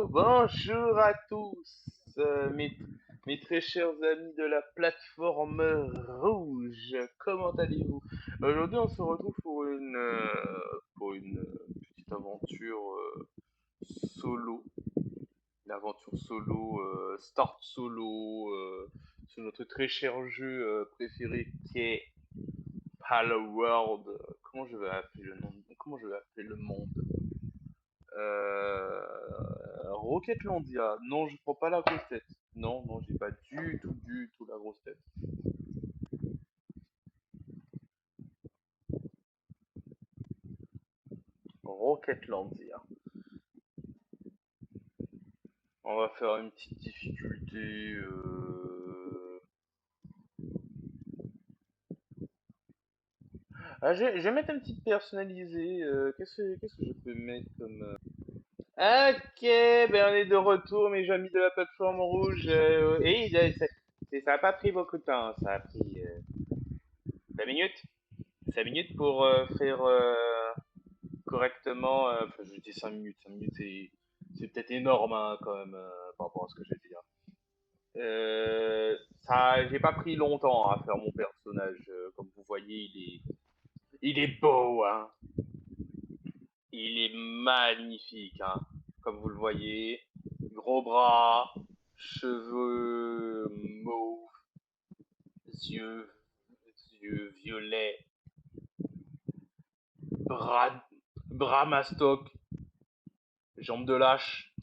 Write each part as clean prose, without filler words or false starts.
Bonjour à tous, mes très chers amis de la plateforme rouge. Comment allez-vous? Aujourd'hui, on se retrouve pour une petite aventure solo. Une aventure solo, start solo, sur notre très cher jeu préféré qui est Palworld. Comment je vais appeler le nom? Comment je vais appeler le monde? Rocketlandia. Non, je prends pas la grosse tête. Non, non, j'ai pas du tout la grosse tête. Rocketlandia. On va faire une petite difficulté. Ah, je vais mettre un petit personnalisé. Qu'est-ce que je peux mettre comme. Ok, ben on est de retour, mes amis de la plateforme rouge. Ça a pas pris beaucoup de temps. Ça a pris 5 minutes. 5 minutes pour faire correctement. Enfin, je dis 5 minutes. 5 minutes, c'est peut-être énorme hein, quand même par rapport à ce que je vais dire. J'ai pas pris longtemps à faire mon personnage. Comme vous voyez, il est beau, hein. Il est magnifique, hein. Comme vous le voyez, gros bras, cheveux mauves, yeux, yeux violets, bras, bras mastoc, jambes de lâche.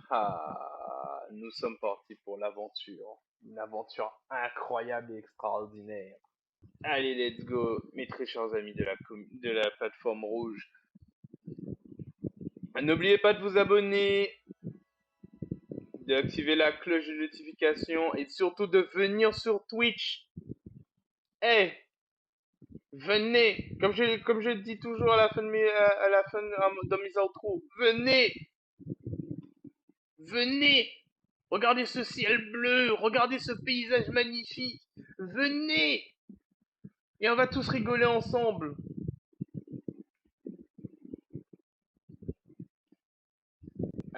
Ah, nous sommes partis pour l'aventure. Une aventure incroyable et extraordinaire. Allez, let's go, mes très chers amis de la plateforme rouge. N'oubliez pas de vous abonner, d'activer la cloche de notification et surtout de venir sur Twitch. Eh, hey, venez, comme je dis toujours à la fin à la fin dans mes outros, venez, venez, regardez ce ciel bleu, regardez ce paysage magnifique, venez, et on va tous rigoler ensemble.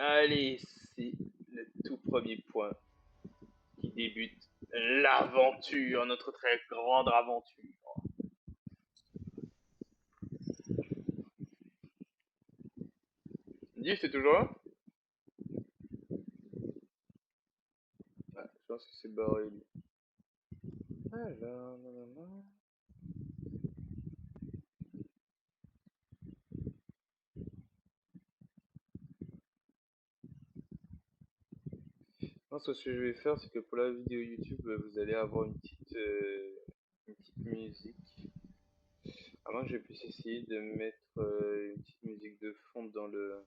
Allez, c'est le tout premier point qui débute l'aventure, notre très grande aventure. Dis, c'est toujours là? Ouais, je pense que c'est barré lui. Alors, nanana. Non, ce que je vais faire, c'est que pour la vidéo YouTube, vous allez avoir une petite musique. Avant que je puisse essayer de mettre une petite musique de fond dans le.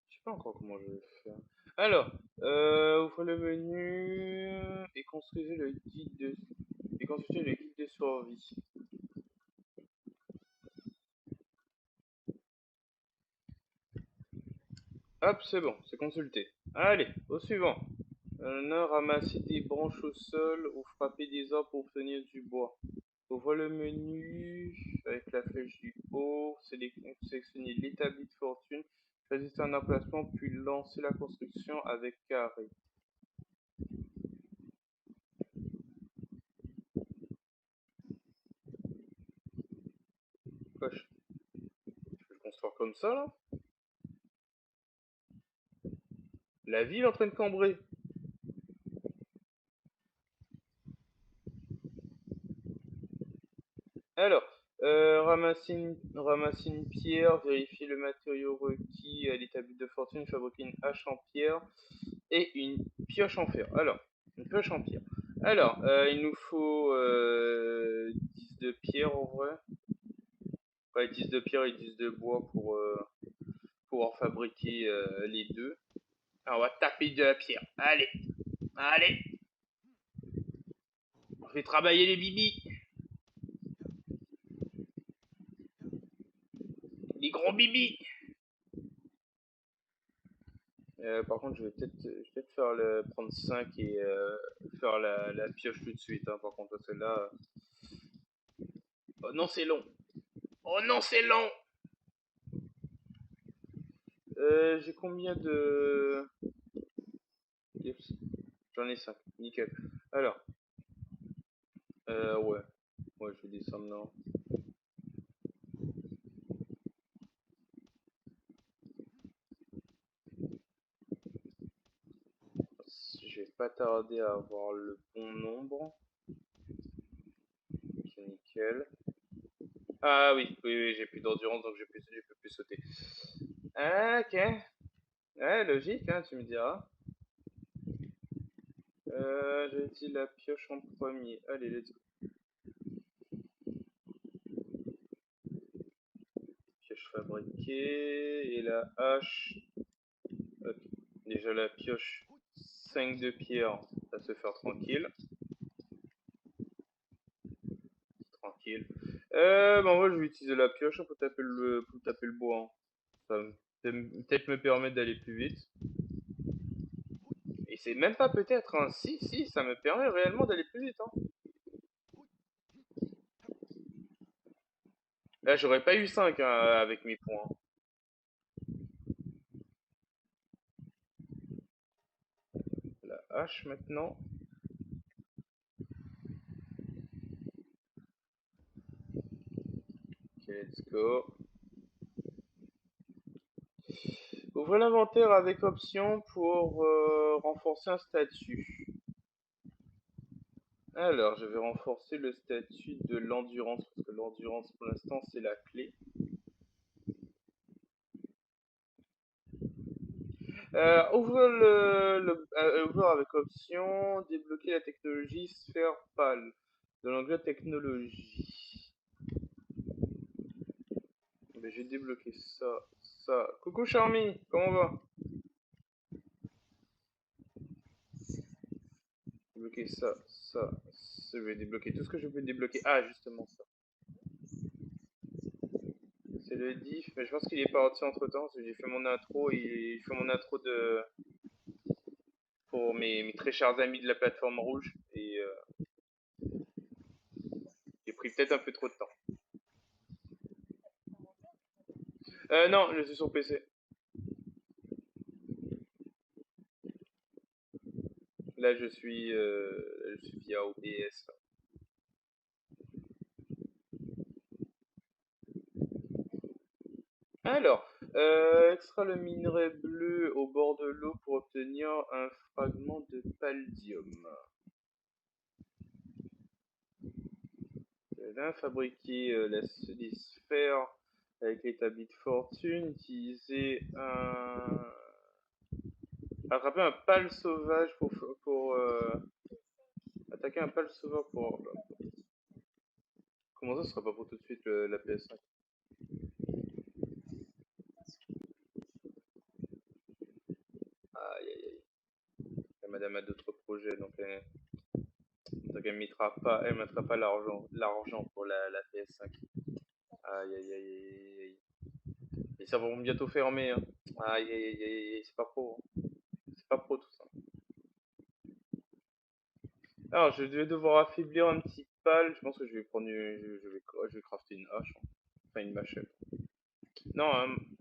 Je sais pas encore comment je vais faire. Alors, ouvrez le menu et construisez le guide de survie. Hop, c'est bon, c'est consulté. Allez, au suivant. Ramassez des branches au sol ou frappez des arbres pour obtenir du bois. Ouvre le menu avec la flèche du haut, sélectionnez l'établi de fortune, choisissez un emplacement puis lancez la construction avec carré. Quoi, je peux le construire comme ça là? La ville est en train de cambrer. Alors, ramassez une pierre, vérifiez le matériau requis à l'établi de fortune, fabriquez une hache en pierre et une pioche en fer. Alors, une pioche en pierre. Alors, il nous faut 10 de pierre en vrai. Ouais, 10 de pierre et 10 de bois pour pouvoir fabriquer les deux. Alors, on va taper de la pierre. Allez, allez, on fait travailler les bibis. Les gros bibis. Par contre, je vais peut-être prendre 5 et faire la pioche tout de suite, hein. Par contre, celle-là. Oh non, c'est long! Oh non, c'est long! J'ai combien de... Yes. J'en ai 5, nickel. Alors, ouais. Ouais, je vais descendre là. Je vais pas tarder à avoir le bon nombre. Ok, nickel. Ah oui, oui, oui, j'ai plus d'endurance, donc je peux plus sauter. Ah, ok. Ouais, logique, hein, tu me diras. J'ai dit la pioche en premier. Allez, let's go. Pioche fabriquée. Et la hache. Ok. Déjà la pioche 5 de pierre. Ça se faire tranquille. Tranquille. Bon, moi je vais utiliser la pioche pour taper le bois, hein. Ça va peut-être me permettre d'aller plus vite. Et c'est même pas peut-être, hein. Si, si, ça me permet réellement d'aller plus vite, hein. Là, j'aurais pas eu 5 hein, avec mes points. La hache maintenant. Ok, let's go. Ouvre l'inventaire avec option pour renforcer un statut. Alors, je vais renforcer le statut de l'endurance, parce que l'endurance, pour l'instant, c'est la clé. Ouvre avec option, débloquer la technologie sphère pâle. Dans l'onglet technologie. Ben, j'ai débloqué ça, ça. Coucou Charmy, comment on va? Débloquer ça, ça. Je vais débloquer tout ce que je peux débloquer. Ah, justement ça. C'est le diff, mais je pense qu'il est parti entre temps, parce que j'ai fait mon intro, et il fait mon intro pour mes très chers amis de la plateforme rouge, et j'ai pris peut-être un peu trop de temps. Non, je suis sur PC. Là, je suis via OBS. Alors, extra le minerai bleu au bord de l'eau pour obtenir un fragment de paldium. Là, fabriquer les sphères avec l'établi de fortune, utiliser un... Attraper un pal sauvage pour attaquer un pal sauvage pour... Comment ça, ce sera pas pour tout de suite la PS5? Aïe aïe aïe. La madame a d'autres projets, donc elle mettra pas l'argent pour la PS5. Aïe aïe aïe aïe aïe. Les serveurs vont bientôt fermer, hein. Aïe aïe aïe aïe aïe, c'est pas pro, hein. C'est pas pro tout ça. Alors, je vais devoir affaiblir un petit pal. Je pense que je vais prendre je vais crafter une hache, hein. Enfin, une machette. Non,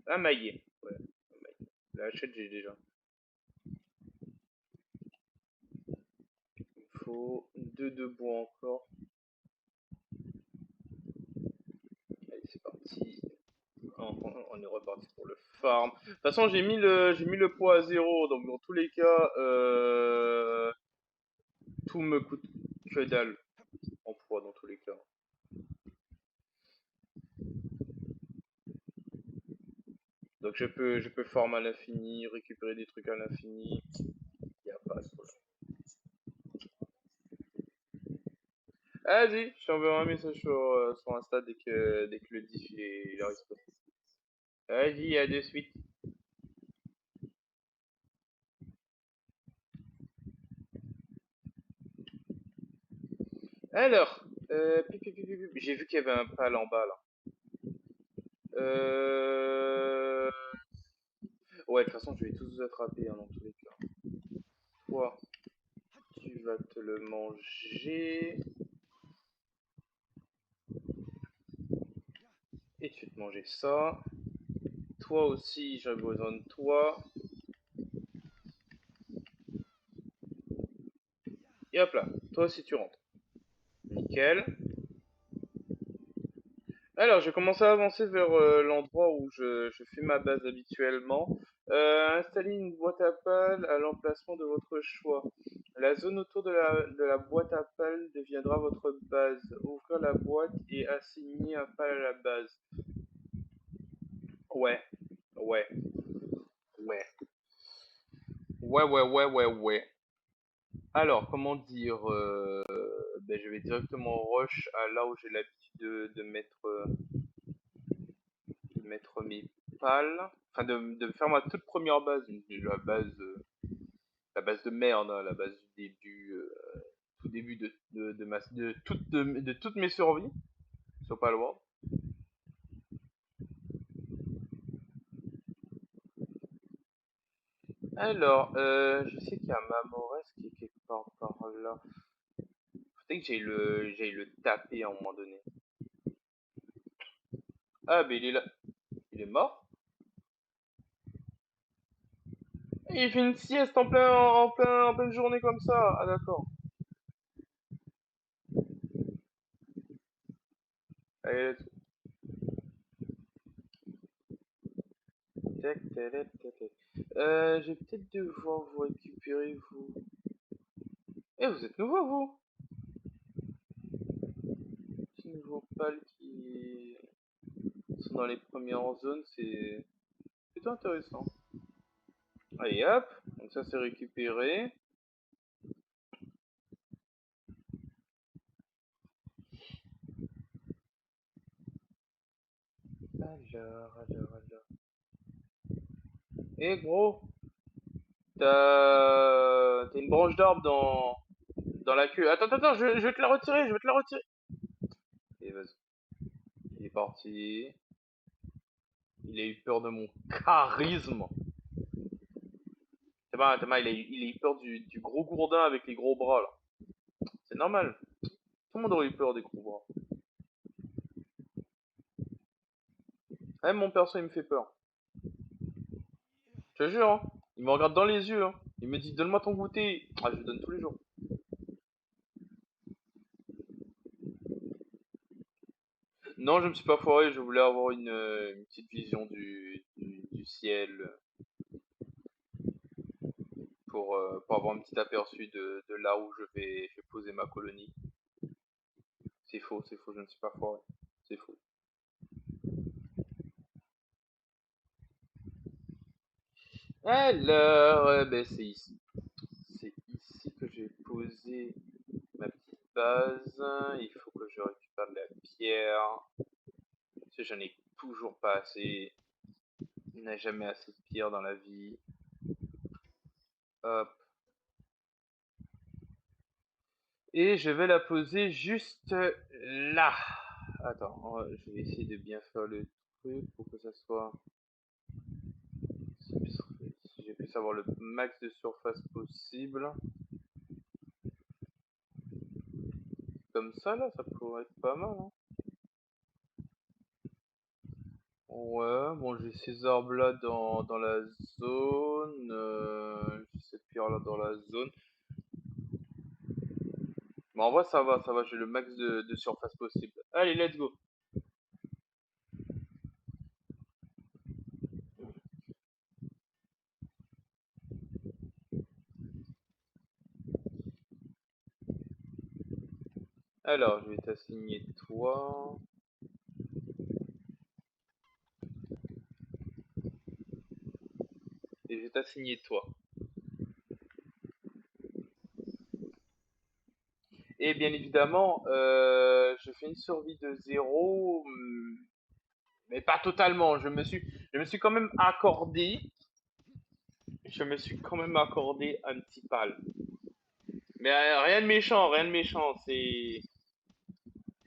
un maillet. Ouais, un maillet. La hachette, j'ai déjà. Il me faut deux de bois encore. Allez, c'est parti. On est reparti pour le farm. De toute façon, j'ai mis le poids à zéro, donc dans tous les cas, tout me coûte que dalle en poids dans tous les cas. Donc je peux farm à l'infini, récupérer des trucs à l'infini. Y a pas de problème. Vas-y, je t'enverrai un message sur Insta dès que le diff il arrive. Vas-y, à de suite. Alors, j'ai vu qu'il y avait un pal en bas là. Euh... Ouais, de toute façon, je vais tous vous attraper hein, dans tous les cas. Toi, tu vas te le manger. Et tu vas te manger ça. Toi aussi, j'ai besoin de toi. Et hop là, toi aussi tu rentres. Nickel. Alors, je commence à avancer vers l'endroit où je fais ma base habituellement. Installer une boîte à pales à l'emplacement de votre choix. La zone autour de la boîte à pales deviendra votre base. Ouvrir la boîte et assigner un pal à la base. Ouais, ouais, ouais. Ouais. Alors, comment dire ben, je vais directement rush à là où j'ai l'habitude de mettre mes pales. Enfin, de faire ma toute première base. La base de merde, hein, la base du début. Tout début de toutes mes survies sur Palworld. Alors, je sais qu'il y a un Mamores qui est quelque part par là. Peut-être que j'aille le taper à un moment donné. Ah, mais il est là. Il est mort? Il fait une sieste en pleine journée comme ça. Ah, d'accord. Allez, let's go. Tac, tac, tac, tac. Je vais peut-être devoir vous récupérer, vous. Eh, vous êtes nouveau, vous? Petit nouveau pal qui sont dans les premières zones, c'est plutôt intéressant. Allez, hop. Donc ça, c'est récupéré. Alors. Eh, gros, t'as une branche d'arbre dans la queue. Attends, je vais te la retirer, je vais te la retirer. Et vas-y. Il est parti. Il a eu peur de mon charisme. Il a eu peur du gros gourdin avec les gros bras, là. C'est normal. Tout le monde aurait eu peur des gros bras. Même mon perso, il me fait peur. Je te jure, hein. Il me regarde dans les yeux, hein. Il me dit, donne-moi ton goûter. Ah, je le donne tous les jours. Non, je me suis pas foiré, je voulais avoir une petite vision du ciel pour avoir un petit aperçu de là où je vais poser ma colonie. C'est faux, je ne suis pas foiré. C'est faux. Alors, ben c'est ici. C'est ici que j'ai posé ma petite base. Il faut que je récupère de la pierre. Parce que j'en ai toujours pas assez. Il n'y a jamais assez de pierre dans la vie. Hop. Et je vais la poser juste là. Attends, je vais essayer de bien faire le truc pour que ça soit... Si je puisse avoir le max de surface possible. Comme ça, là, ça pourrait être pas mal. Hein. Ouais, bon, j'ai ces arbres-là dans la zone. J'ai ces pierres-là dans la zone. Mais en vrai, ça va, j'ai le max de surface possible. Allez, let's go. Alors, je vais t'assigner toi. Et je vais t'assigner toi. Et bien évidemment, je fais une survie de zéro, mais pas totalement. Je me suis quand même accordé, je me suis quand même accordé un petit pal. Mais rien de méchant, rien de méchant. C'est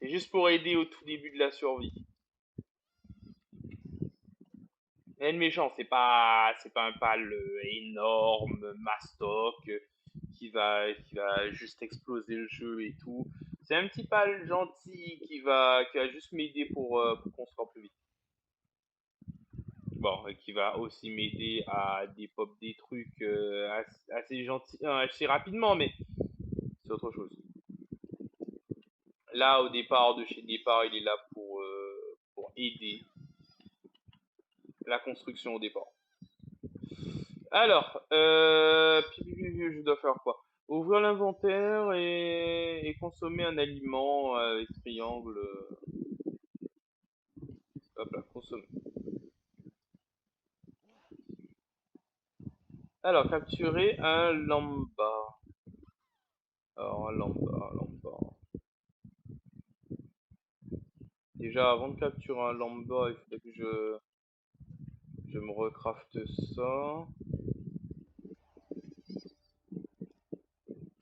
juste pour aider au tout début de la survie. Et le méchant, c'est pas un pal énorme, mastoc, qui va juste exploser le jeu et tout. C'est un petit pal gentil qui va juste m'aider pour construire plus vite. Bon, et qui va aussi m'aider à dépop des trucs assez gentils, assez rapidement, mais c'est autre chose. Là, au départ, de chez départ, il est là pour aider la construction au départ. Alors, je dois faire quoi? Ouvrir l'inventaire et consommer un aliment avec triangle. Hop là, consommer. Alors, capturer un lamba. Alors, un lamba. Déjà, avant de capturer un lamba, il faudrait que je me recrafte ça.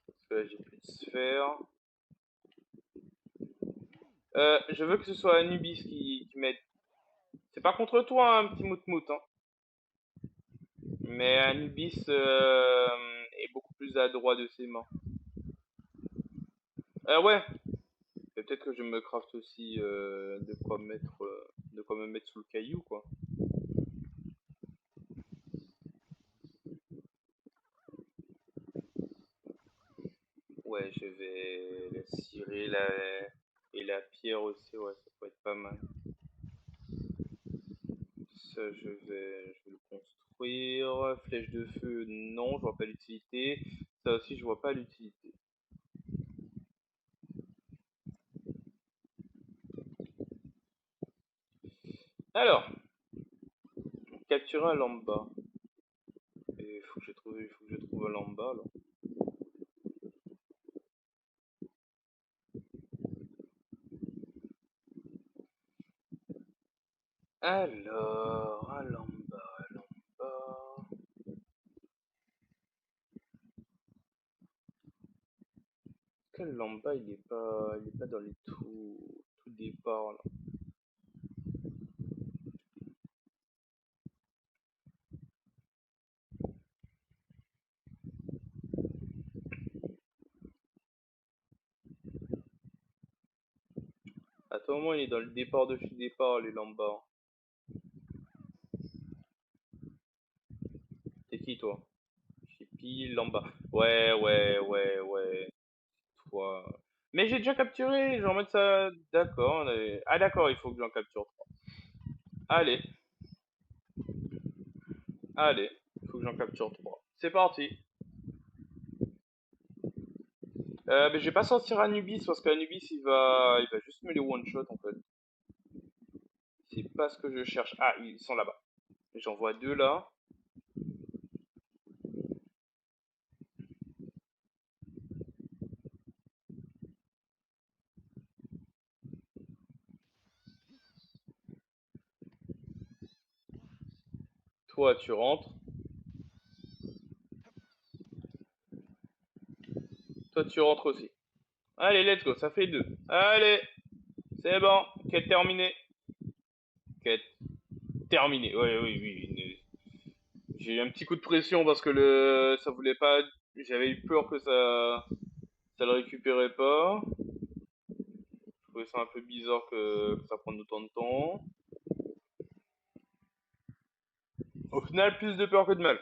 Parce que là, j'ai plus de sphères. Je veux que ce soit Anubis qui m'aide. C'est pas contre toi, un petit moutmout, hein. Mais Anubis est beaucoup plus adroit de ses mains. Ouais, et peut-être que je me craft aussi de quoi me mettre sous le caillou, quoi. Ouais, je vais la cirer et la pierre aussi, ouais, ça pourrait être pas mal. Ça, je vais le construire. Flèche de feu, non, je vois pas l'utilité. Ça aussi, je vois pas l'utilité. Alors, capturer un lamba. Il faut que il faut que je trouve un lamba, là. Alors, un lamba, un lamba. Quel lamba, il est pas dans les tout départ, là. À tout moment, il est dans le départ de chez départ, les lambas. T'es qui, toi? Chippy, lamba. Ouais. Toi. Mais j'ai déjà capturé, je vais remettre ça. D'accord. Ah, d'accord, il faut que j'en capture trois. Allez, allez, il faut que j'en capture trois. C'est parti. Mais je vais pas sortir Anubis parce qu'Anubis il va juste me les one shot en fait. C'est pas ce que je cherche. Ah, ils sont là-bas. J'en vois deux là. Toi, tu rentres. Toi, tu rentres aussi. Allez, let's go, ça fait deux. Allez, c'est bon. Quête terminée. Quête terminée. Oui. J'ai eu un petit coup de pression parce que ça voulait pas. J'avais eu peur que ça le récupérait pas. Je trouvais ça un peu bizarre que ça prenne autant de temps. Au final, plus de peur que de mal.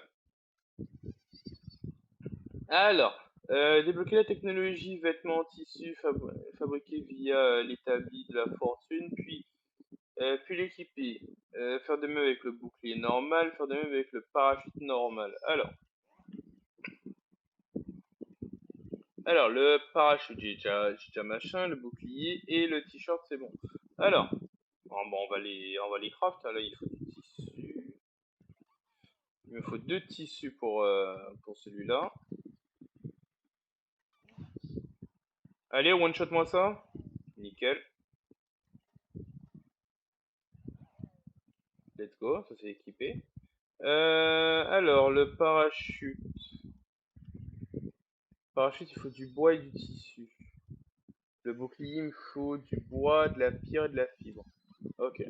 Alors, débloquer la technologie vêtements en tissu fabriqués via l'établi de la fortune, puis l'équiper. Faire de même avec le bouclier normal, faire de même avec le parachute normal. Alors le parachute, j'ai déjà machin, le bouclier et le t-shirt, c'est bon. Alors, bon, on va les craft. Là, il faut des tissus. Il me faut deux tissus pour celui-là. Allez, one shot moi ça. Nickel. Let's go, ça c'est équipé. Alors, le parachute. Parachute, il faut du bois et du tissu. Le bouclier, il me faut du bois, de la pierre et de la fibre. Ok.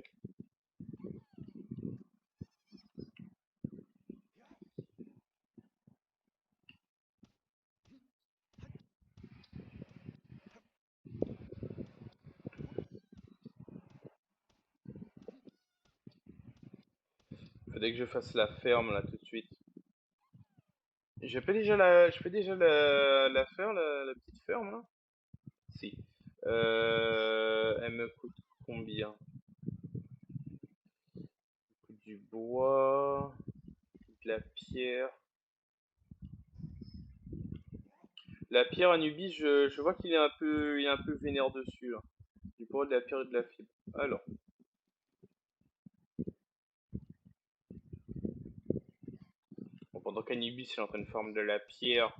Dès que je fasse la ferme là tout de suite. Je fais déjà la ferme, la petite ferme là? Si. Elle me coûte combien? Du bois, de la pierre. La pierre Anubis, je vois qu'il est il est un peu vénère dessus là. Du bois, de la pierre et de la fibre. Alors, bon, pendant qu'Anubis est en train de farm de la pierre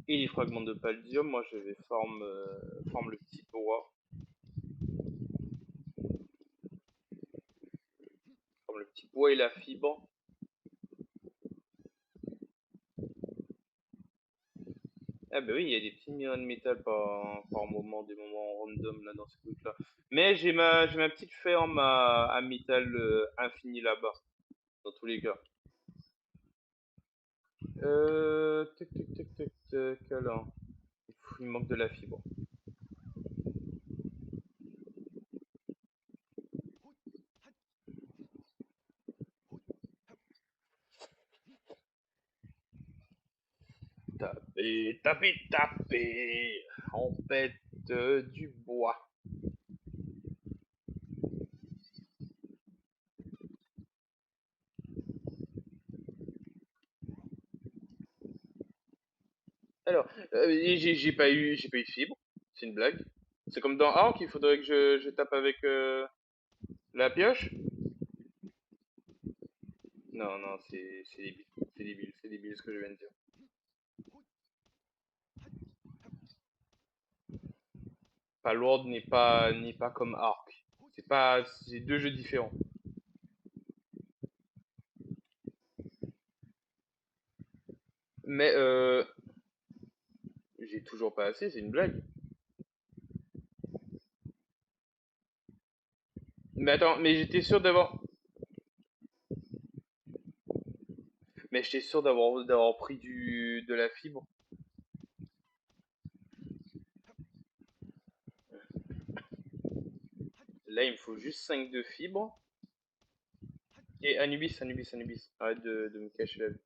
et les fragments de paldium, moi je vais farm le petit bois, farm le petit bois et la fibre. Ah bah oui, il y a des petits minéraux de métal par moment, des moments random là dans ce truc là. Mais j'ai ma petite ferme à métal infini là-bas, dans tous les cas. Tac, alors. Il manque de la fibre. Taper. On pète du bois. Alors, j'ai pas eu de fibre. C'est une blague. C'est comme dans Ark, il faudrait que je tape avec la pioche. Non, non, c'est débile. C'est débile ce que je viens de dire. Palworld n'est pas comme Ark. C'est deux jeux différents. Mais j'ai toujours pas assez, c'est une blague. Mais attends, mais j'étais sûr d'avoir pris de la fibre. Là, il me faut juste 5 de fibres. Et Anubis, arrête de me cacher la vue.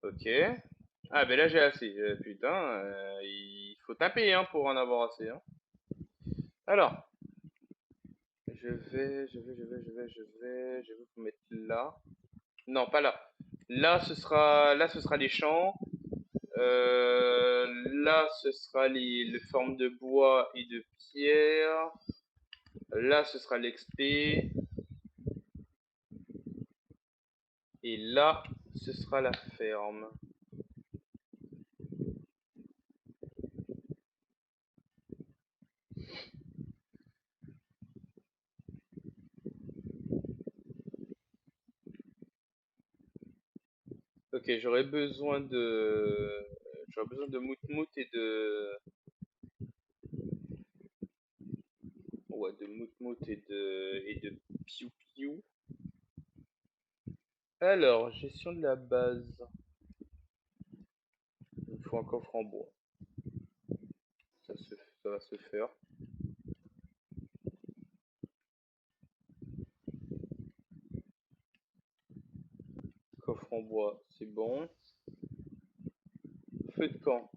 Ok. Ah, ben là j'ai assez. Putain, il faut taper hein, pour en avoir assez. Hein. Alors, je vais vous mettre là. Non, pas là. Là, ce sera les champs. Là, ce sera les formes de bois et de pierre. Là, ce sera l'XP. Et là, ce sera la ferme. Ok, j'aurais besoin de moutmout et ouais, de moutmout et de piou piou. Alors, gestion de la base. Il me faut un coffre en bois. Ça va se faire. Coffre en bois, c'est bon. Feu de camp.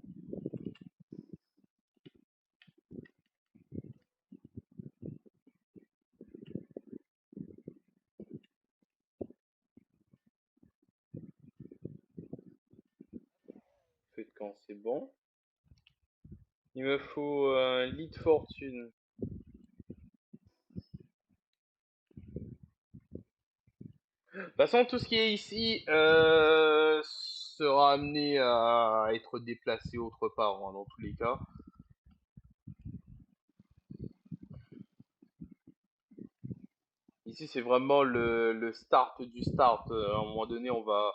Feu de camp, c'est bon. Il me faut un lit de fortune. De toute façon, tout ce qui est ici sera amené à être déplacé autre part, hein, dans tous les cas. Ici, c'est vraiment le start du start. À un moment donné, on va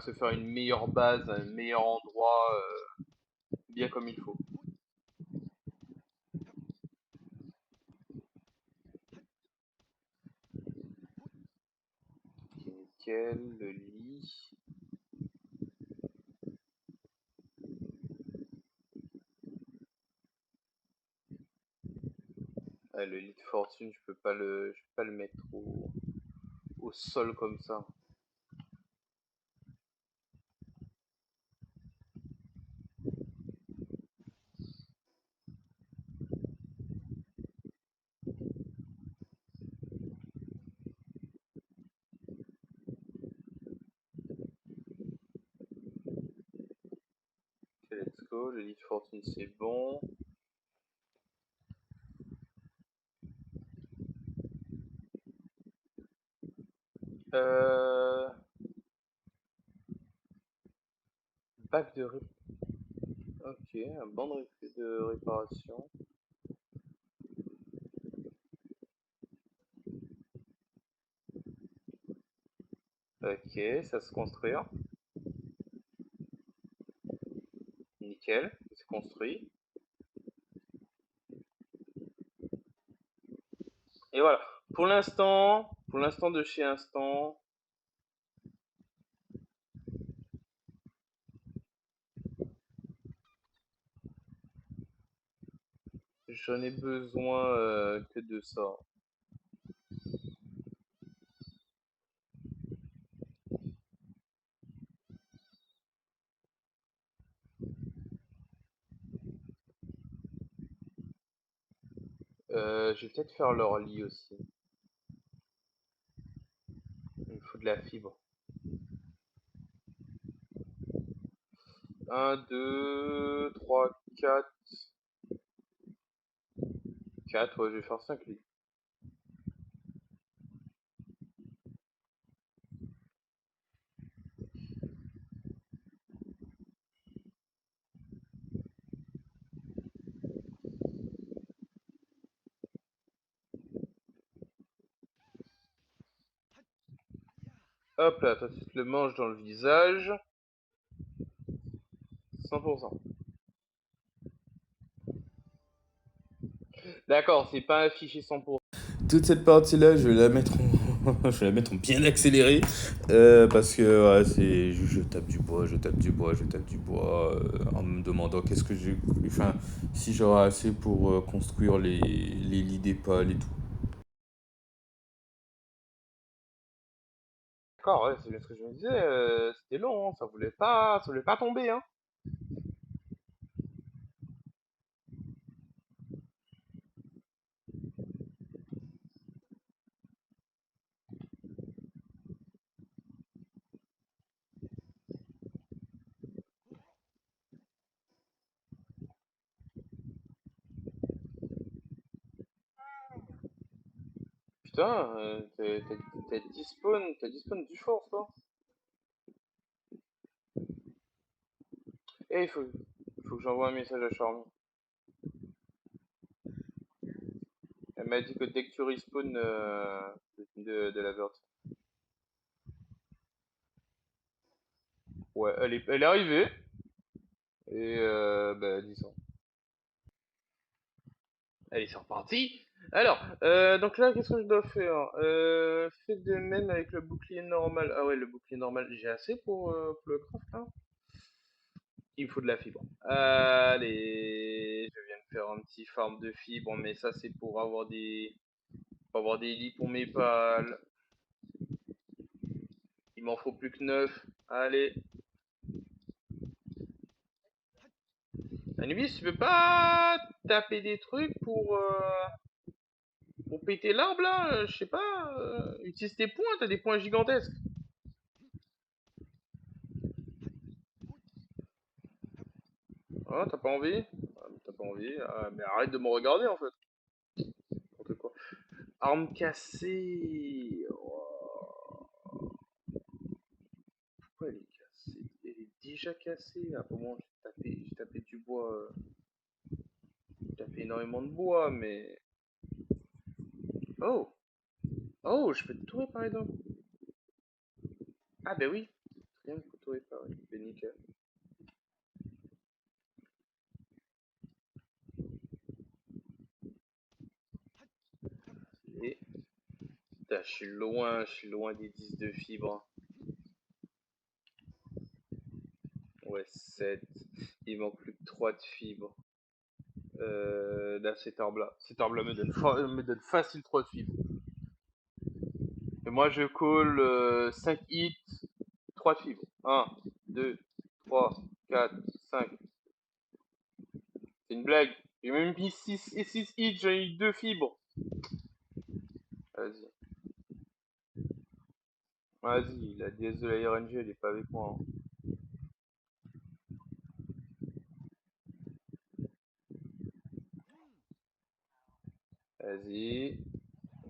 se faire une meilleure base, un meilleur endroit, bien comme il faut. Ok, nickel, le lit. Ah, le lit de fortune, je peux pas le mettre au sol comme ça. let's go. Le lit de fortune, c'est bon. Euh... Bac de ré... Ok, un banc de réparation. Ok, ça se construire. Nickel, c'est construit. Et voilà. Pour l'instant de chez Instant, j'en ai besoin que de ça. Je vais peut-être faire leur lit aussi. Il me faut de la fibre. Un, 2, 3, 4. 4, ouais, je vais faire 5 lits. Hop là, toi tu te le manges dans le visage. 100%. D'accord, c'est pas affiché 100%. Toute cette partie-là, je vais la mettre en, je vais la mettre en bien accéléré parce que ouais, je tape du bois, je tape du bois, je tape du bois en me demandant qu'est-ce que j'ai, enfin, si j'aurai assez pour construire les lits des pales et tout. D'accord, ouais, c'est bien ce que je me disais. C'était long, hein, ça voulait pas tomber, hein. Putain, t'as 10 spawns du force, toi. Et faut que j'envoie un message à Charmy. Elle m'a dit que dès que tu respawn de la verte. Ouais, elle est arrivée. Et bah, dis ça. Allez, c'est reparti. Alors, donc là, qu'est-ce que je dois faire? Fais de même avec le bouclier normal. Ah ouais, le bouclier normal, j'ai assez pour le craft, là. Il me faut de la fibre. Allez, je viens de faire un petit farm de fibres, mais ça c'est pour avoir des lits pour mes pales. Il m'en faut plus que 9. Allez. Anubis, tu peux pas taper des trucs pour péter l'arbre là? Je sais pas. Utilise tes points, t'as des points gigantesques. Ah, t'as pas envie? Ah, t'as pas envie. Ah, mais arrête de me regarder en fait. N'importe quoi. Arme cassée. Oh, pourquoi elle est cassée? Elle est déjà cassée. À un moment, j'ai tapé du bois. J'ai tapé énormément de bois, mais. Oh! Oh, je peux tout réparer donc. Ah, bah oui. Rien que tout réparer. Ben nickel. Et. Putain, je suis loin des 10 de fibres. Ouais, 7. Il manque plus que 3 de fibres. Là, cet arbre-là. Cet arbre-là me donne facile 3 de fibres. Et moi, je call 5 hits, 3 de fibres. 1, 2, 3, 4, 5. C'est une blague. J'ai même mis 6 et 6 hits, j'ai eu 2 fibres. Vas-y. Vas-y, la déesse de la RNG, elle est pas avec moi, hein. Vas-y.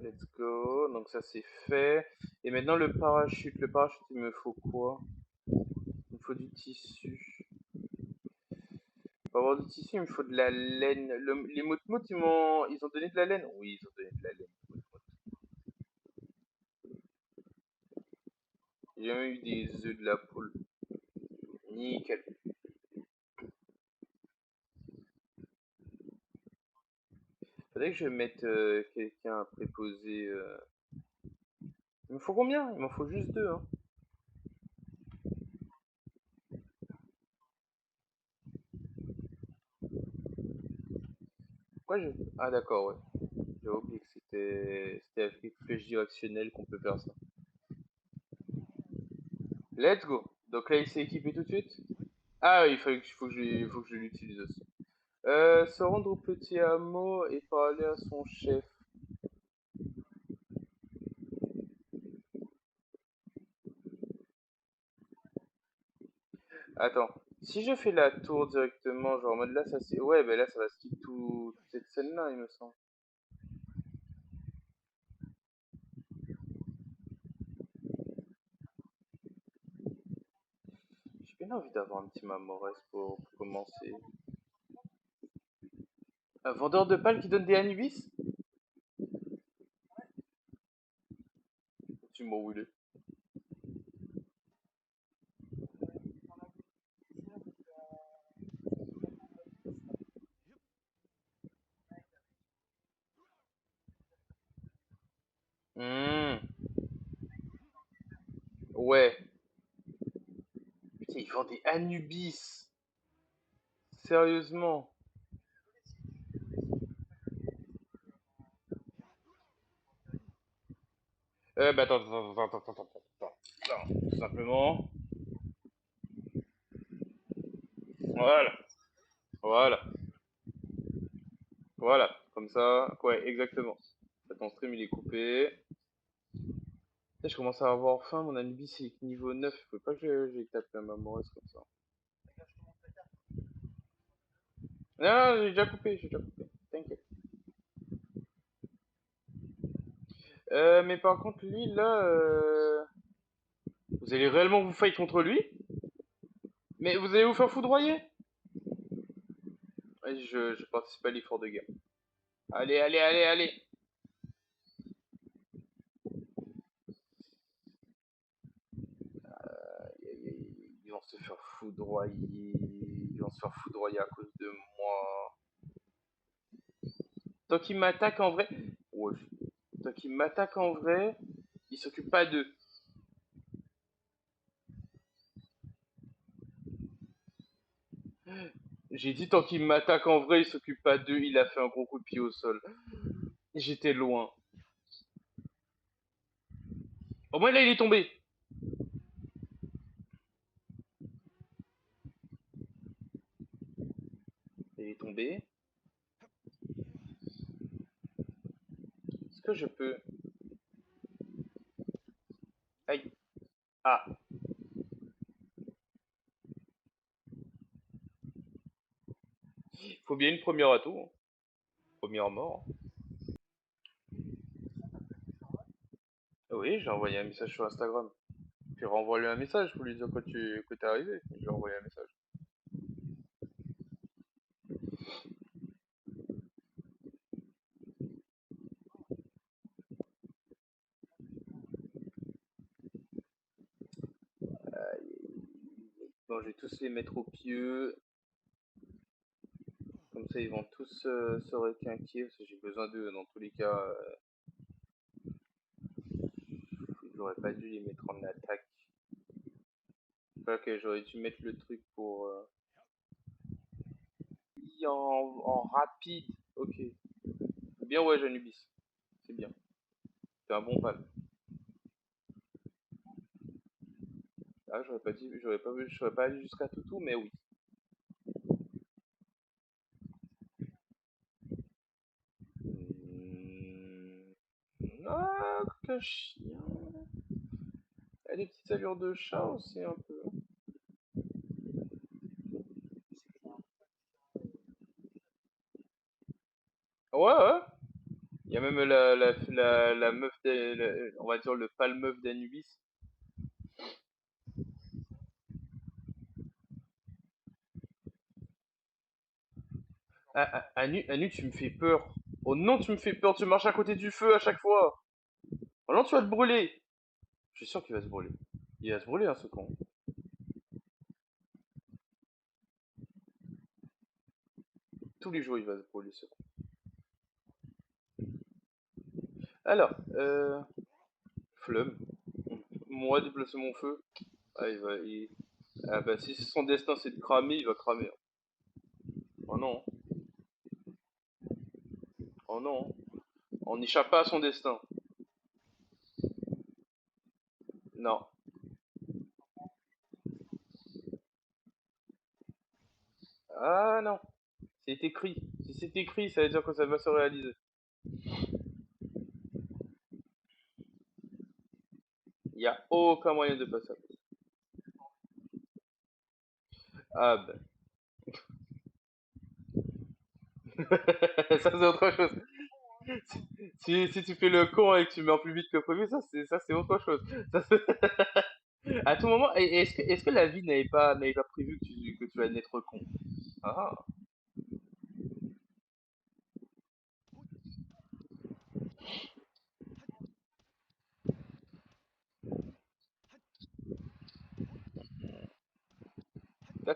Let's go. Donc ça c'est fait. Et maintenant le parachute. Le parachute, il me faut quoi? Il me faut du tissu. Pour avoir du tissu, il me faut de la laine. Les moutmout, ils ont donné de la laine? Oui, ils ont donné de la laine. J'ai jamais eu des œufs de la poule. Nickel. Faudrait que je mette quelqu'un à préposer. Il me faut combien? Il m'en faut juste deux, hein. Pourquoi je... Ah d'accord, ouais. J'ai oublié que c'était avec flèche directionnelle qu'on peut faire ça. Let's go. Donc là, il s'est équipé tout de suite. Ah oui, faut que je l'utilise aussi. Se rendre au petit hameau et parler à son chef. Attends, si je fais la tour directement, genre en mode là, ça c'est... Ouais, ben là, ça va skip toute cette scène-là, il me semble. J'ai bien envie d'avoir un petit Mamores pour commencer. Un vendeur de pales qui donne des Anubis? Tu m'as roulé. Hmm, ouais. Putain, ils vendent des Anubis. Sérieusement. Bah attends. Tout simplement. Voilà. Voilà. Voilà. Comme ça. Ouais, exactement. Ton stream, il est coupé. Là, je commence à avoir faim. Mon Anubis, c'est niveau 9. Il faut pas que j'ai tapé un Mamoros comme ça. Non, j'ai déjà coupé. J'ai déjà coupé. T'inquiète. Mais par contre, lui, là... Vous allez réellement vous fight contre lui? Mais vous allez vous faire foudroyer? Vas-y, je participe à l'effort de guerre. Allez, allez, allez, allez. Ils vont se faire foudroyer. Ils vont se faire foudroyer à cause de moi. Tant qu'ils m'attaquent en vrai... Ouais. Tant qu'ils m'attaquent en vrai, ils s'occupent pas d'eux. J'ai dit tant qu'il m'attaque en vrai, il s'occupe pas d'eux, il a fait un gros coup de pied au sol. J'étais loin. Au moins là il est tombé. Il est tombé. Est-ce que je peux... Aïe. Ah. Faut bien une première atout. Hein. Première mort. Oui, j'ai envoyé un message sur Instagram. Puis renvoie-lui un message pour lui dire que t'es arrivé. Je lui ai envoyé un message. Bon, je vais tous les mettre au pieu. Comme ça, ils vont tous se requinquer. Parce que j'ai besoin d'eux. Dans tous les cas, j'aurais pas dû les mettre en attaque. Ok, j'aurais dû mettre le truc pour... en rapide. Ok. Bien, ouais, Janubis. C'est bien. C'est un bon pal. Ah, j'aurais pas dit, j'aurais pas allé jusqu'à Toutou, mais oui. Ah, que chien. Elle a des petites allures de chat aussi, un peu. Ouais, ouais. y a même la meuf, on va dire le pâle meuf d'Anubis. Anu, tu me fais peur. Oh non, tu me fais peur, tu marches à côté du feu à chaque fois. Oh non, tu vas te brûler. Je suis sûr qu'il va se brûler. Il va se brûler, hein, ce con. Tous les jours, il va se brûler, ce con. Alors, Flum. Moi, déplacer mon feu. Ah, Ah bah, si son destin c'est de cramer, il va cramer. Oh non, oh non. On n'échappe pas à son destin. Non. Ah non. C'est écrit. Si c'est écrit, ça veut dire que ça va se réaliser. Il n'y a aucun moyen de passer. Ah bah. Ça c'est autre chose. Si tu fais le con et que tu meurs plus vite que prévu, ça c'est autre chose. Ça, à tout moment, est-ce que la vie n'avait pas prévu que tu allais naître con? Ah.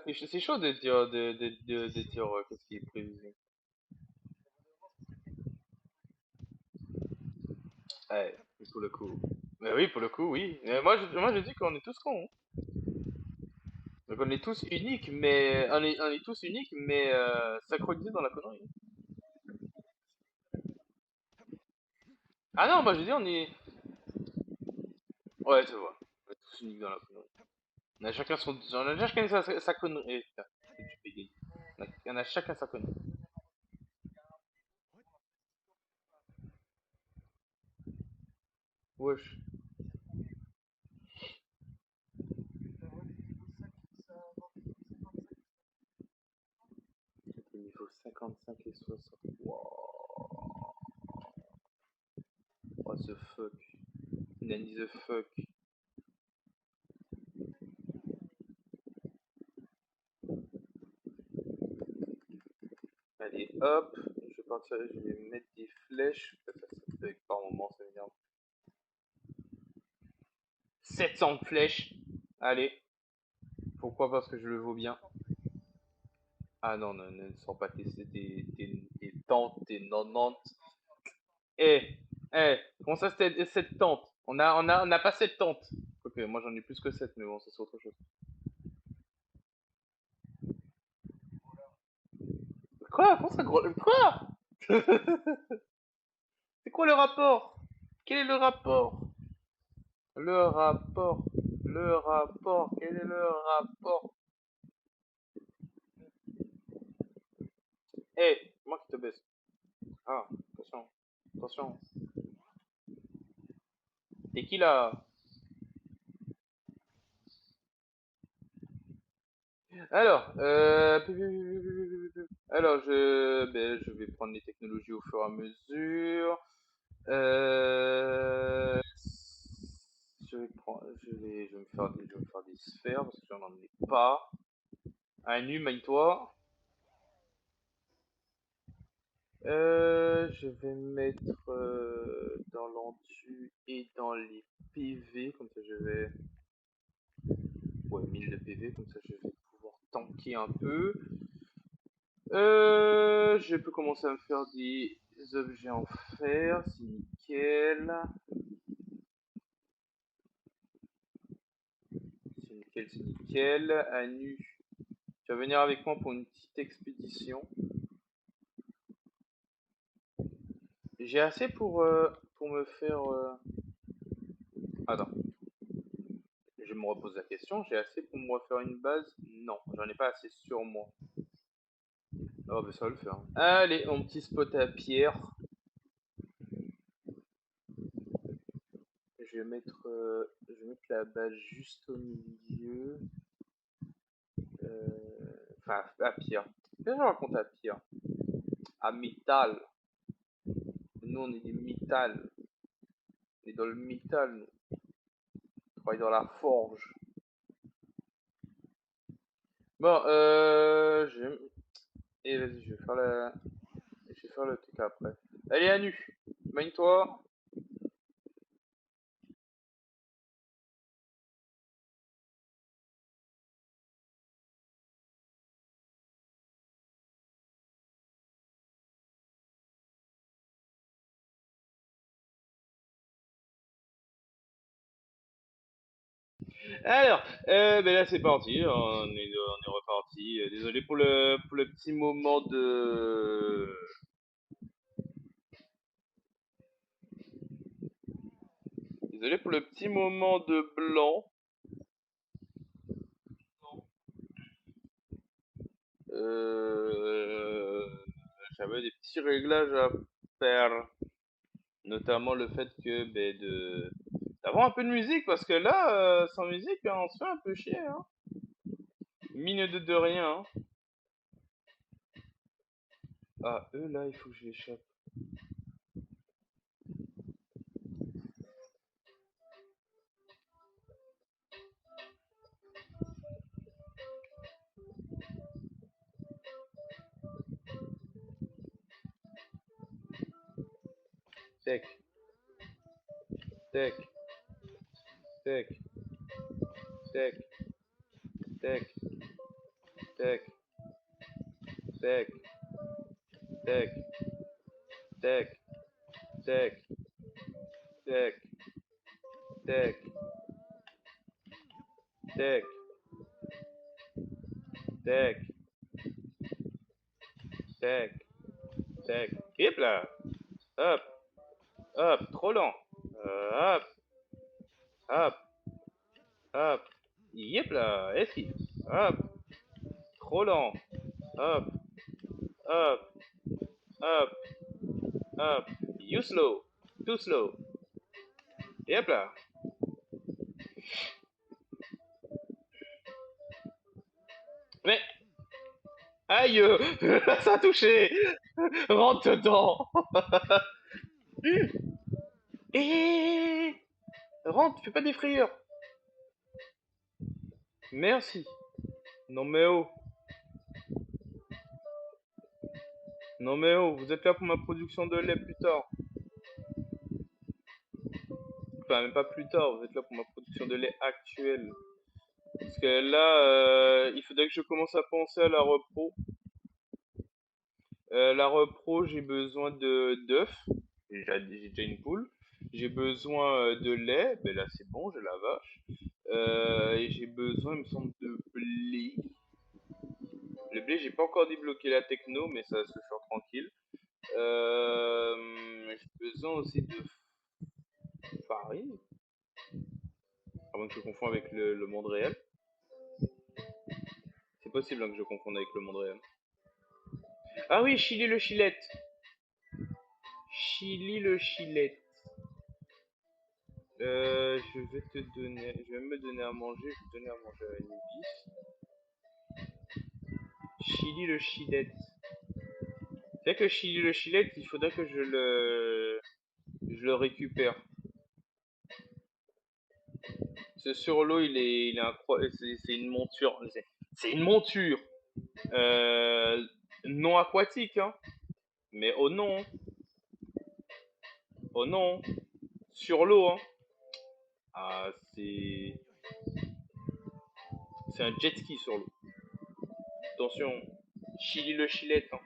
C'est chaud de dire qu'est-ce qui est prévu. Ouais, pour le coup. Mais oui, pour le coup, oui. Mais moi, je dis qu'on est tous cons, hein. Donc on est tous uniques, mais on est tous uniques, mais synchronisés dans la connerie. Ah non, moi je dis on est. Ouais, tu vois. On est tous uniques dans la connerie. On a chacun sa connerie. Putain, tu bégayes. On a chacun sa connerie. Wesh. C'était niveau 55 et 60. Wow. What the fuck. Nanny the fuck. Allez, hop. Je vais partir, je vais mettre des flèches. Ça bug par moment, ça m'énerve. 700 flèches. Allez. Pourquoi? Parce que je le vaux bien. Ah non, ne sors pas tes tantes, tes nonantes. Eh, comment ça c'était 7 tantes? On a pas 7 tantes. Ok, moi j'en ai plus que 7, mais bon, ça c'est autre chose. Quoi? Comment ça gros? Quoi? C'est quoi le rapport? Quel est le rapport? Le rapport. Le rapport. Quel est le rapport? Moi qui te baisse. Ah, attention. Attention. T'es qui là? Alors, je vais prendre les technologies au fur et à mesure. Euh, je vais me faire des sphères parce que j'en ai pas. Un nu, maille-toi. Je vais mettre dans l'endu et dans les PV, comme ça je vais. Ouais, 1000 de PV, comme ça je vais pouvoir tanker un peu. Je peux commencer à me faire des objets en fer, c'est nickel. C'est nickel, c'est nickel. Anu, tu vas venir avec moi pour une petite expédition. J'ai assez pour me faire. Attends, je me repose la question. J'ai assez pour me refaire une base? Non, j'en ai pas assez sur moi. Oh, bah ça va le faire. Allez, mon petit spot à pierre. Je vais mettre la base juste au milieu. Enfin, à pierre. Qu'est-ce que je raconte à pierre? À métal. Nous, on est des métal. On est dans le métal, nous. On travaille dans la forge. Bon, Et vas-y, je vais faire le truc après. Allez, Anu, mine-toi. Alors, ben là c'est parti, on est reparti. Désolé pour le petit moment de... Désolé pour le petit moment de blanc. Euh, J'avais des petits réglages à faire, notamment le fait que ben, de d'avoir un peu de musique, parce que là, sans musique, on se fait un peu chier, hein. Mine de rien, hein. Ah, eux là, il faut que je les chope. Tech, tech, tech, tech, tech, tech, tech, tech, tech, tech, tech, tech, tech, tech, tech, tech. Hip là. Hop, hop, trop lent. Hop, hop, hop. Yep là, esquive. Hop, trop lent. Hop, hop, hop, hop. You slow. Too slow. Yep là. Mais, aïe, ça a touché. Rentre dedans. Et rentre, fais pas des frayeurs. Merci. Non mais oh. Non mais oh, vous êtes là pour ma production de lait plus tard. Enfin, même pas plus tard, vous êtes là pour ma production de lait actuelle. Parce que là, il faudrait que je commence à penser à la repro. La repro, j'ai besoin de d'œufs. J'ai déjà une poule. J'ai besoin de lait. Ben là, c'est bon, j'ai la vache. Et j'ai besoin, il me semble, de blé. Le blé, j'ai pas encore débloqué la techno, mais ça va se faire tranquille. J'ai besoin aussi de farine. À moins que je confonds avec le monde réel. C'est possible hein, que je confonde avec le monde réel. Ah oui, Chili le Chilette. Chili le Chilette. Je vais me donner à manger. Je vais te donner à manger à Nubis. Chili le Chilette. C'est vrai que Chili le Chilette, il faudrait que je le récupère. Ce sur l'eau, il est incroyable. C'est une monture. C'est une monture. Euh, Non aquatique, hein. Mais oh non. Oh non. Sur l'eau, hein. Ah, c'est un jet ski sur l'eau. Attention. Chili le Chilette, hein.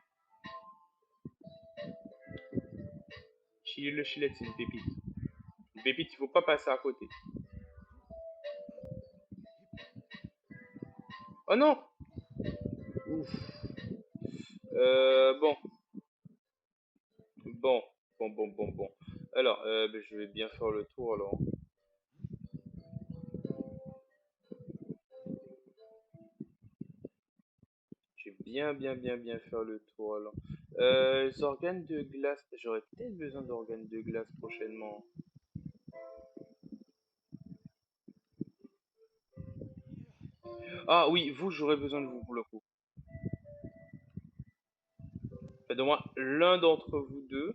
Chili le Chilette, c'est une pépite. Une pépite, il faut pas passer à côté. Oh non. Ouf. Bon. Bon. Bon. Alors, ben, je vais bien faire le tour alors. Je vais bien faire le tour alors. Les organes de glace. J'aurais peut-être besoin d'organes de glace prochainement. Ah oui, vous, j'aurais besoin de vous pour le coup. Faites de moi l'un d'entre vous deux.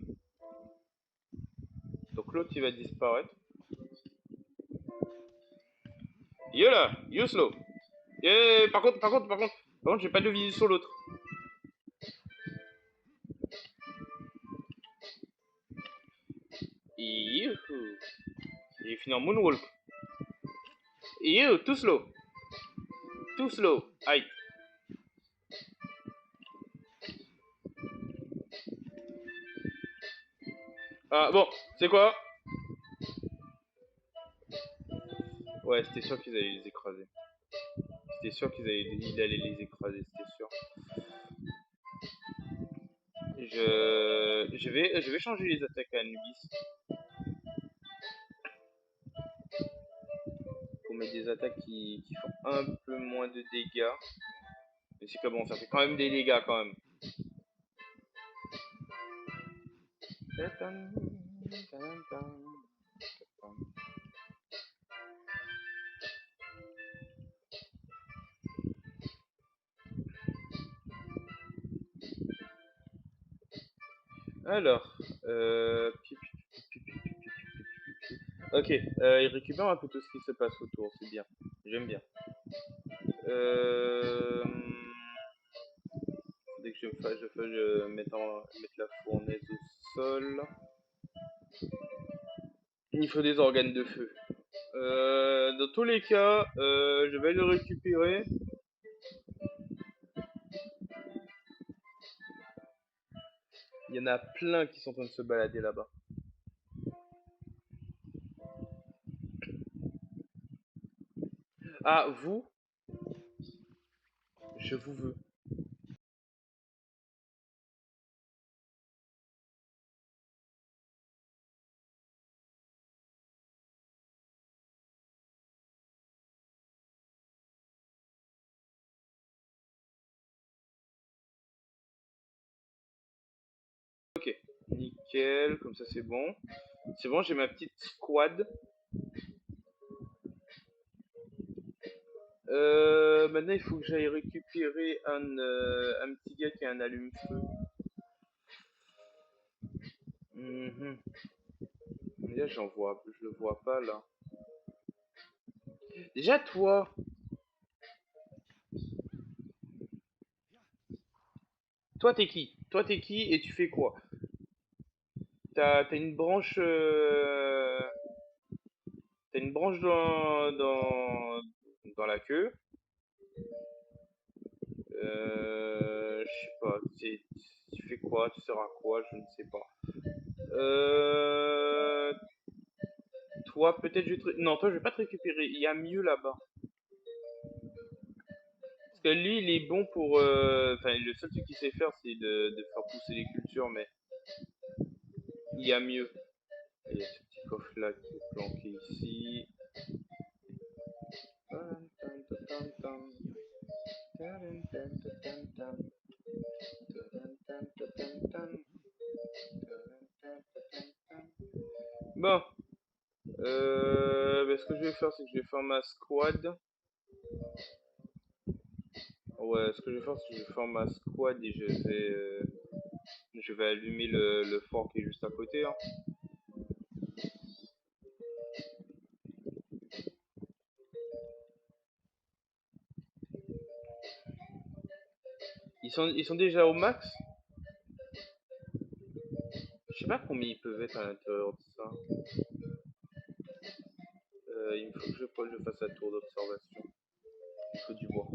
Donc l'autre il va disparaître. Yo là, yo slow. Par contre, j'ai pas de visu sur l'autre. Youhou. J'ai fini en moonwalk. Yo, tout slow. Tout slow. Aïe. Ah bon, c'est quoi? Ouais, c'était sûr qu'ils allaient les écraser. C'était sûr il allait les écraser, c'était sûr. Je vais changer les attaques à Anubis. Pour mettre des attaques qui font un peu moins de dégâts. Mais c'est que bon, ça fait quand même des dégâts quand même. Alors, ok, il récupère un peu tout ce qui se passe autour, c'est bien. J'aime bien. Dès que je mette la fournaise au sol. Il faut des organes de feu. Dans tous les cas, je vais le récupérer. Il y en a plein qui sont en train de se balader là-bas. Ah, vous, je vous veux. Ok, nickel, comme ça c'est bon. C'est bon, j'ai ma petite squad. Maintenant il faut que j'aille récupérer un petit gars qui a un allume-feu. Déjà je le vois pas là. Déjà toi t'es qui? Toi t'es qui et tu fais quoi? T'as une branche dans la queue. Je sais pas, tu fais quoi? Tu sers à quoi? Je ne sais pas. Toi, peut-être non, toi, je vais pas te récupérer. Il y a mieux là-bas. Parce que lui, il est bon pour. Enfin, le seul truc qu'il sait faire, c'est de faire pousser les cultures, mais il y a mieux. Il y a ce petit coffre-là qui est planqué ici. Bon, ce que je vais faire, c'est que je vais faire ma squad. Ouais, ce que je vais faire, c'est que je vais faire ma squad et je vais allumer le fort qui est juste à côté. Hein. Ils sont déjà au max. Je sais pas combien ils peuvent être à l'intérieur de ça. Il faut que je fasse un tour d'observation. Il faut du bois.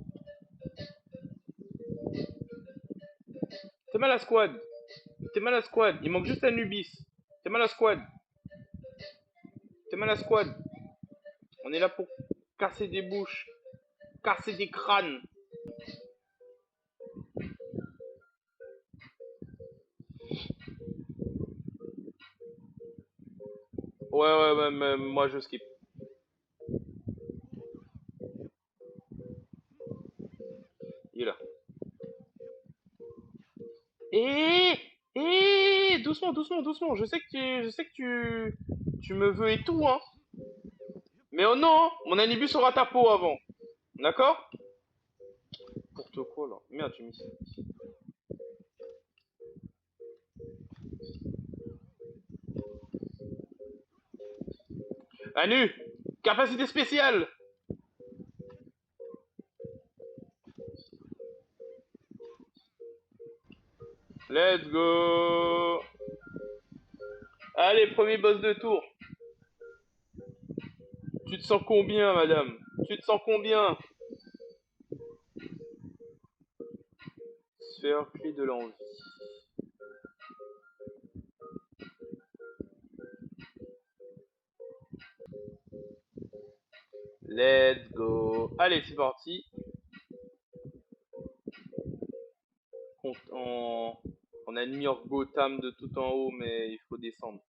T'es mal à squad. T'es mal à squad. Il manque juste un Nubis. T'es mal à squad. T'es mal à squad. On est là pour casser des bouches. Casser des crânes. Ouais, mais moi je skip. Il est là. Doucement, doucement, doucement. Je sais que tu me veux et tout, hein. Mais oh non, mon Anibus aura ta peau avant. D'accord? Pour te quoi là? Merde, j'ai mis ça. Anu, capacité spéciale. Let's go. Allez, premier boss de tour. Tu te sens combien, madame? Tu te sens combien? Sphère clé de l'envie. Let's go. Allez, c'est parti. On a New York Gotham de tout en haut, mais il faut descendre.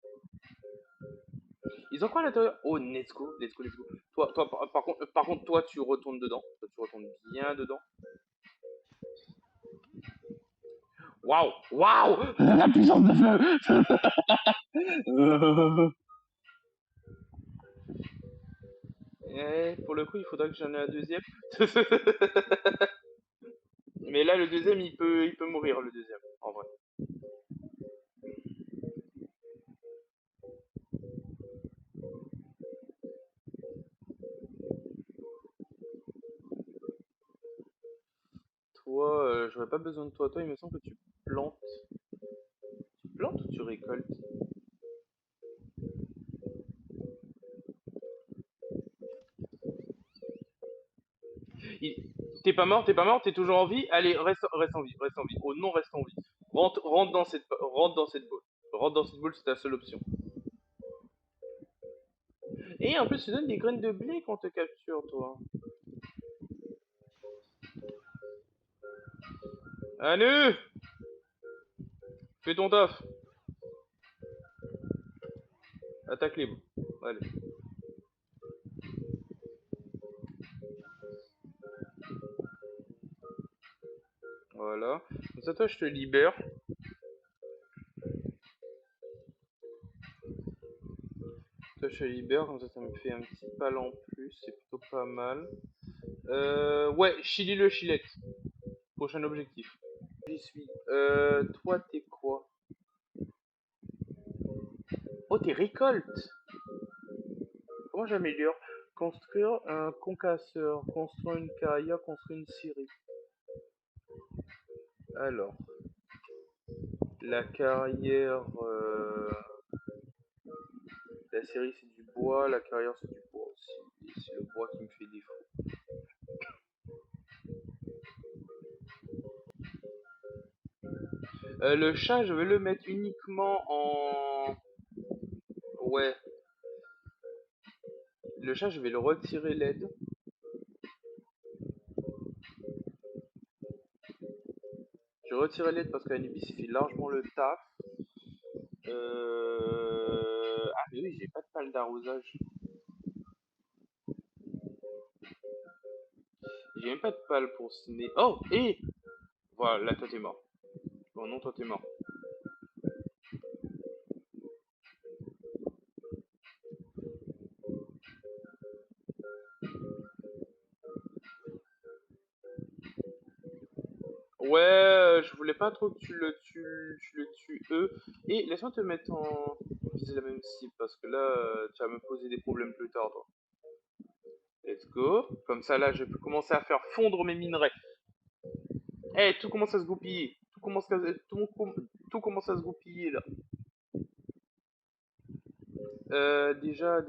Ils ont quoi à l'intérieur? Oh, let's go, let's go, let's go. Toi, par contre, toi, tu retournes dedans. Toi, tu retournes bien dedans. Waouh, waouh, la puissance de feu. Pour le coup, il faudra que j'en ai un deuxième. Mais là, le deuxième, il peut mourir, le deuxième, en vrai. Toi, j'aurais pas besoin de toi. Toi, il me semble que tu plantes. Tu plantes ou tu récoltes? Il- t'es pas mort, t'es toujours en vie. Allez, reste en vie, reste en vie. Oh non, reste en vie. Rentre dans cette boule. Rentre dans cette boule, c'est ta seule option. Et en plus, tu donnes des graines de blé quand on te capture, toi. Anu, fais ton taf. Attaque les bouts. Allez. Voilà. Comme ça, toi, je te libère. Toi, je te libère. Comme ça me fait un petit pal en plus. C'est plutôt pas mal. Ouais, Chili le Chilette. Prochain objectif. J'y suis. Toi, t'es quoi? Oh, t'es récolte. Comment j'améliore? Construire un concasseur, construire une carrière, construire une scierie. Alors, la carrière, la scierie c'est du bois, la carrière c'est du bois aussi. Et c'est le bois qui me fait défaut. Le chat, je vais le mettre uniquement en... Ouais, le chat, je vais le retirer l'aide. Je vais retirer l'aide parce qu'Anubis il fait largement le taf. Ah mais oui, j'ai pas de pale d'arrosage. J'ai même pas de pale pour semer. Oh, et voilà, là toi t'es mort. Oh non, toi t'es mort. Ouais, je voulais pas trop que tu le tues eux. Et laisse-moi te mettre en viser la même cible parce que là, tu vas me poser des problèmes plus tard, toi. Let's go. Comme ça, là, je peux commencer à faire fondre mes minerais. Eh, tout commence à se goupiller. Tout commence à se goupiller là. Déjà.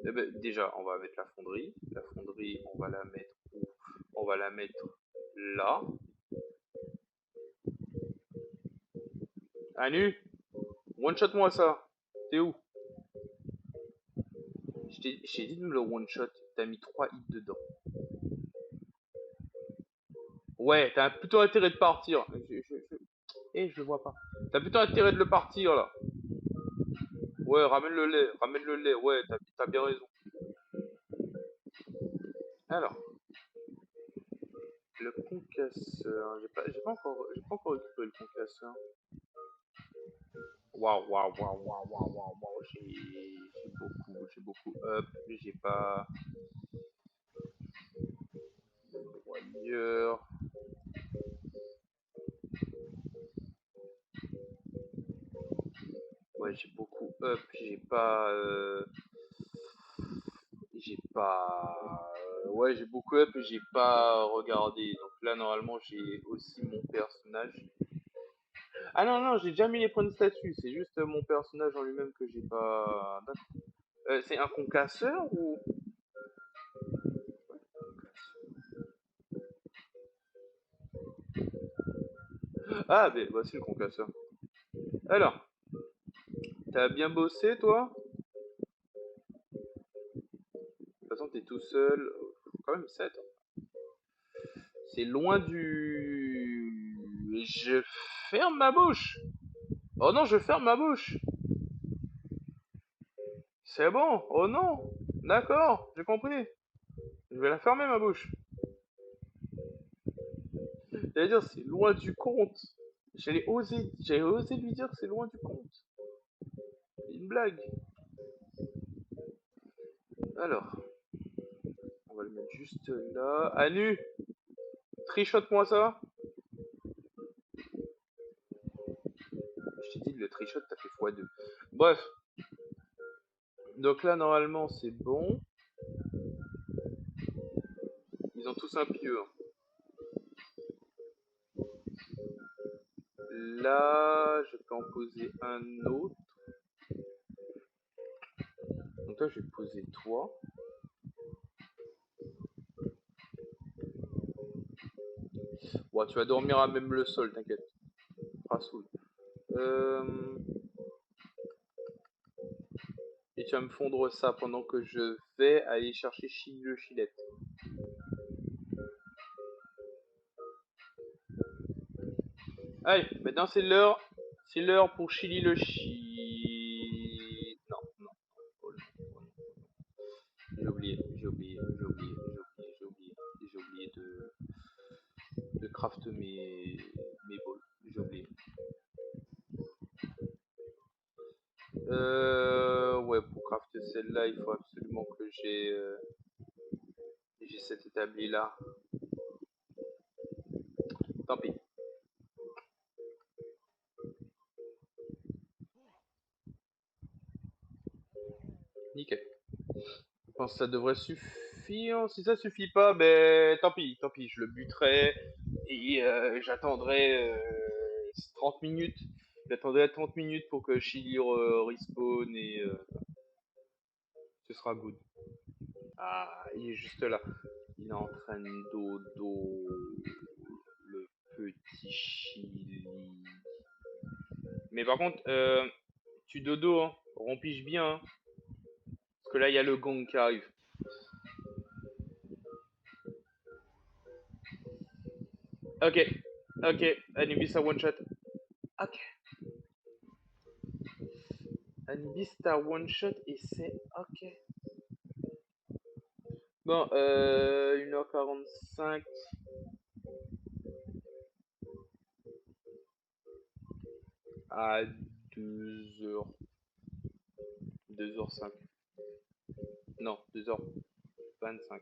Eh ben, déjà, on va mettre la fonderie. La fonderie, on va la mettre où? On va la mettre là. Anu, one-shot moi ça. T'es où? Je t'ai dit de me le one-shot. T'as mis 3 hits dedans. Ouais, t'as plutôt intérêt de partir. Je le vois pas. T'as plutôt intérêt de le partir là. Ouais, ramène le lait. Ouais, t'as bien raison. Alors, le concasseur. J'ai pas encore récupéré le concasseur. Waouh. J'ai beaucoup up. J'ai pas broyeur. Ouais, j'ai beaucoup up. J'ai pas. pas... Ouais, j'ai beaucoup up et j'ai pas regardé. Donc là, normalement, j'ai aussi mon personnage. Ah non, non, j'ai déjà mis les points de statut. C'est juste mon personnage en lui-même que j'ai pas... c'est un concasseur ou... Ah, ben voici le concasseur. Alors, t'as bien bossé, toi? De toute façon, t'es tout seul. Quand même 7. C'est loin du... Je ferme ma bouche. Oh non, je ferme ma bouche. C'est bon. Oh non. D'accord, j'ai compris. Je vais la fermer ma bouche. J'allais dire, c'est loin du compte. J'allais osé lui dire que c'est loin du compte. C'est une blague. Alors, on va le mettre juste là. Anu, trichote-moi ça. Je t'ai dit de le trichote, t'as fait x2. Bref. Donc là, normalement, c'est bon. Ils ont tous un pieu. Là, je peux en poser un autre. Donc là, je vais poser toi. Bon, tu vas dormir à même le sol, t'inquiète. Rasoul. Et tu vas me fondre ça pendant que je vais aller chercher Chili le Chilette. Allez, maintenant c'est l'heure. C'est l'heure pour Chili le Chi. Non, non. Oh, non, oh, non. J'ai oublié, j'ai oublié, j'ai oublié, j'ai oublié, j'ai oublié de craft mes balls. J'ai oublié. Ouais, pour crafter celle-là, il faut absolument que j'ai cet établi là. Tant pis. Nickel. Je pense que ça devrait suffire. Si ça suffit pas, ben tant pis, je le buterai et j'attendrai 30 minutes. J'attendrai 30 minutes pour que Chili respawn et ce sera good. Ah, il est juste là. Il est en train de dodo. Le petit Chili. Mais par contre, tu dodo, hein. Rompige bien, hein. Parce que là, il y a le gong qui arrive. Ok, ok, Anubis a one shot. Ok. Anubis t'as one shot et c'est ok. Bon, 1h45. À 2h. 2h05. Non, 2h25.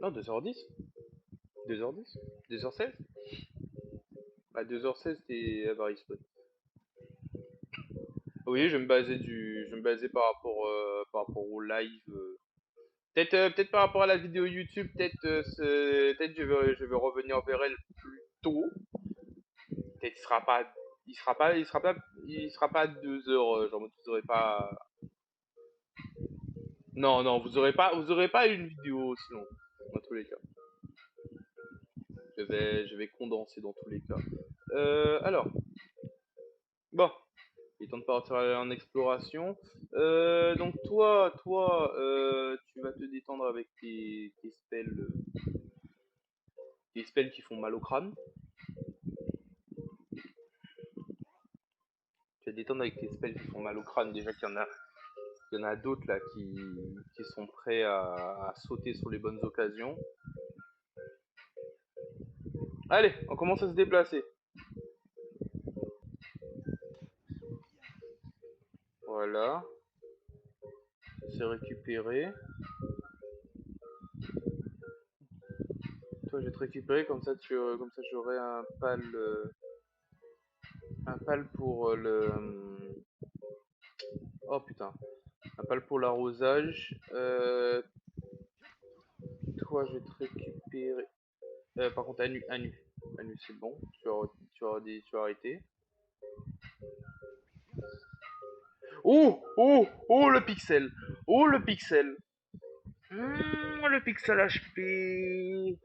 Non, 2h10. 2h10. 2h16. À 2h16, t'es à Varispawn. Oui, je vais me basais par rapport au live. Peut-être par rapport à la vidéo YouTube, peut-être je vais revenir vers elle plus tôt. Peut-être il sera pas à 2 heures. Genre vous aurez pas. Non, non, vous aurez pas une vidéo sinon. Dans tous les cas, je vais condenser dans tous les cas. Alors, bon, il est temps de partir en exploration. Donc tu vas te détendre avec tes spells qui font mal au crâne. Tu vas te détendre avec tes spells qui font mal au crâne. Déjà qu'il y en a d'autres là qui sont prêts à sauter sur les bonnes occasions. Allez, on commence à se déplacer. Voilà, c'est récupéré. Toi, je vais te récupérer comme ça, comme ça j'aurai un pal. Un pal pour oh putain. Un pal pour l'arrosage. Toi, je vais te récupérer. Par contre, Anu, Anu. Anu, c'est bon. Tu vas arrêter. Oh, oh, oh, le pixel. Oh, le pixel. Le pixel HP.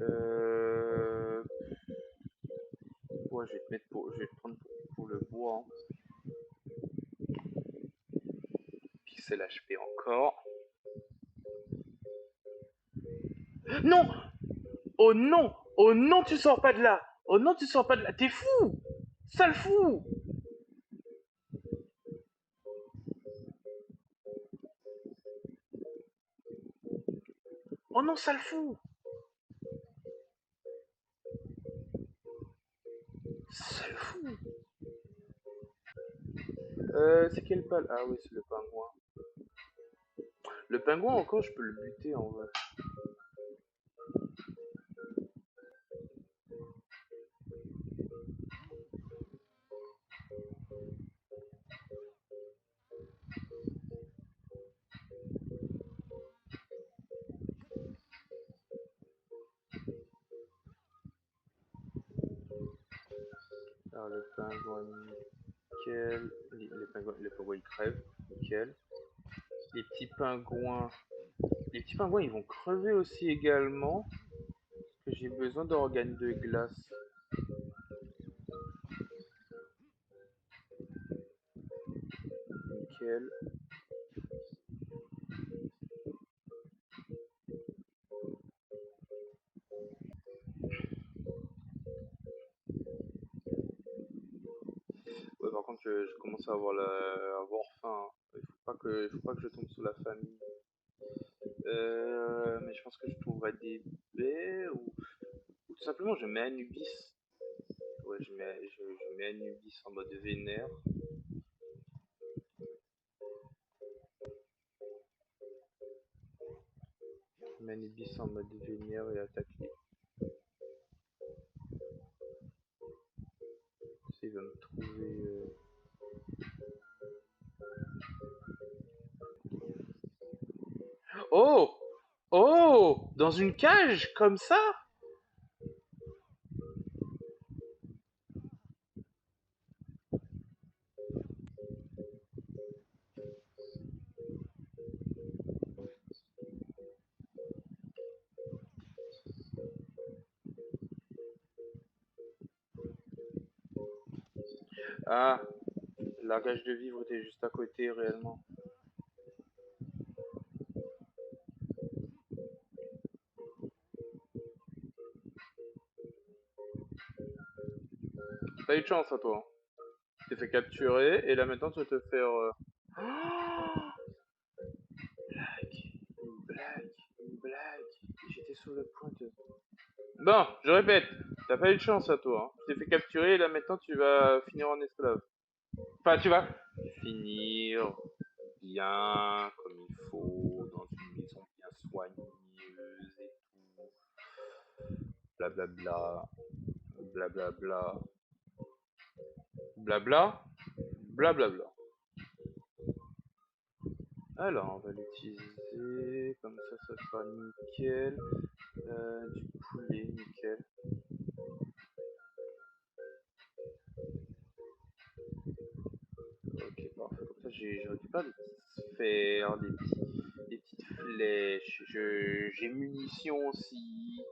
Euh... Ouais, je vais te prendre pour le bois, hein. Pixel HP encore. Non! Oh non! Oh non, tu sors pas de là! Oh non, tu sors pas de là! T'es fou! Sale fou! Oh non, sale fou! Sale fou! C'est quel pal? Ah oui, c'est le pingouin. Le pingouin, encore, je peux le buter en vrai. Alors, le pingouin, nickel. Les pingouins, ils crèvent. Nickel. Les petits pingouins. Les petits pingouins, ils vont crever aussi également. Que j'ai besoin d'organes de glace. Nickel. Ouais, par contre, je commence à avoir faim, hein. Faut pas que je tombe sous la famine. Mais je pense que je trouverai des baies ou tout simplement je mets Anubis. Ouais, je mets Anubis en mode vénère. Je mets Anubis en mode vénère et attaque les. Il va me trouver. Oh! Oh! Dans une cage comme ça? Ah, la cage de vivre était juste à côté réellement. T'as eu de chance à toi. Tu t'es fait capturer et là maintenant tu vas te faire. Oh, une blague, une blague. J'étais sur le point de. Bon, je répète, t'as pas eu de chance à toi, hein. Tu t'es fait capturer et là maintenant tu vas finir en esclave. Enfin, tu vas finir bien comme il faut, dans une maison bien soigneuse et tout. Blablabla, blablabla, blabla, blablabla. Alors, on va l'utiliser, comme ça sera nickel. Du poulet, nickel. Ok, parfait. Comme ça, je récupère des petites sphères, des petites flèches. J'ai munitions aussi.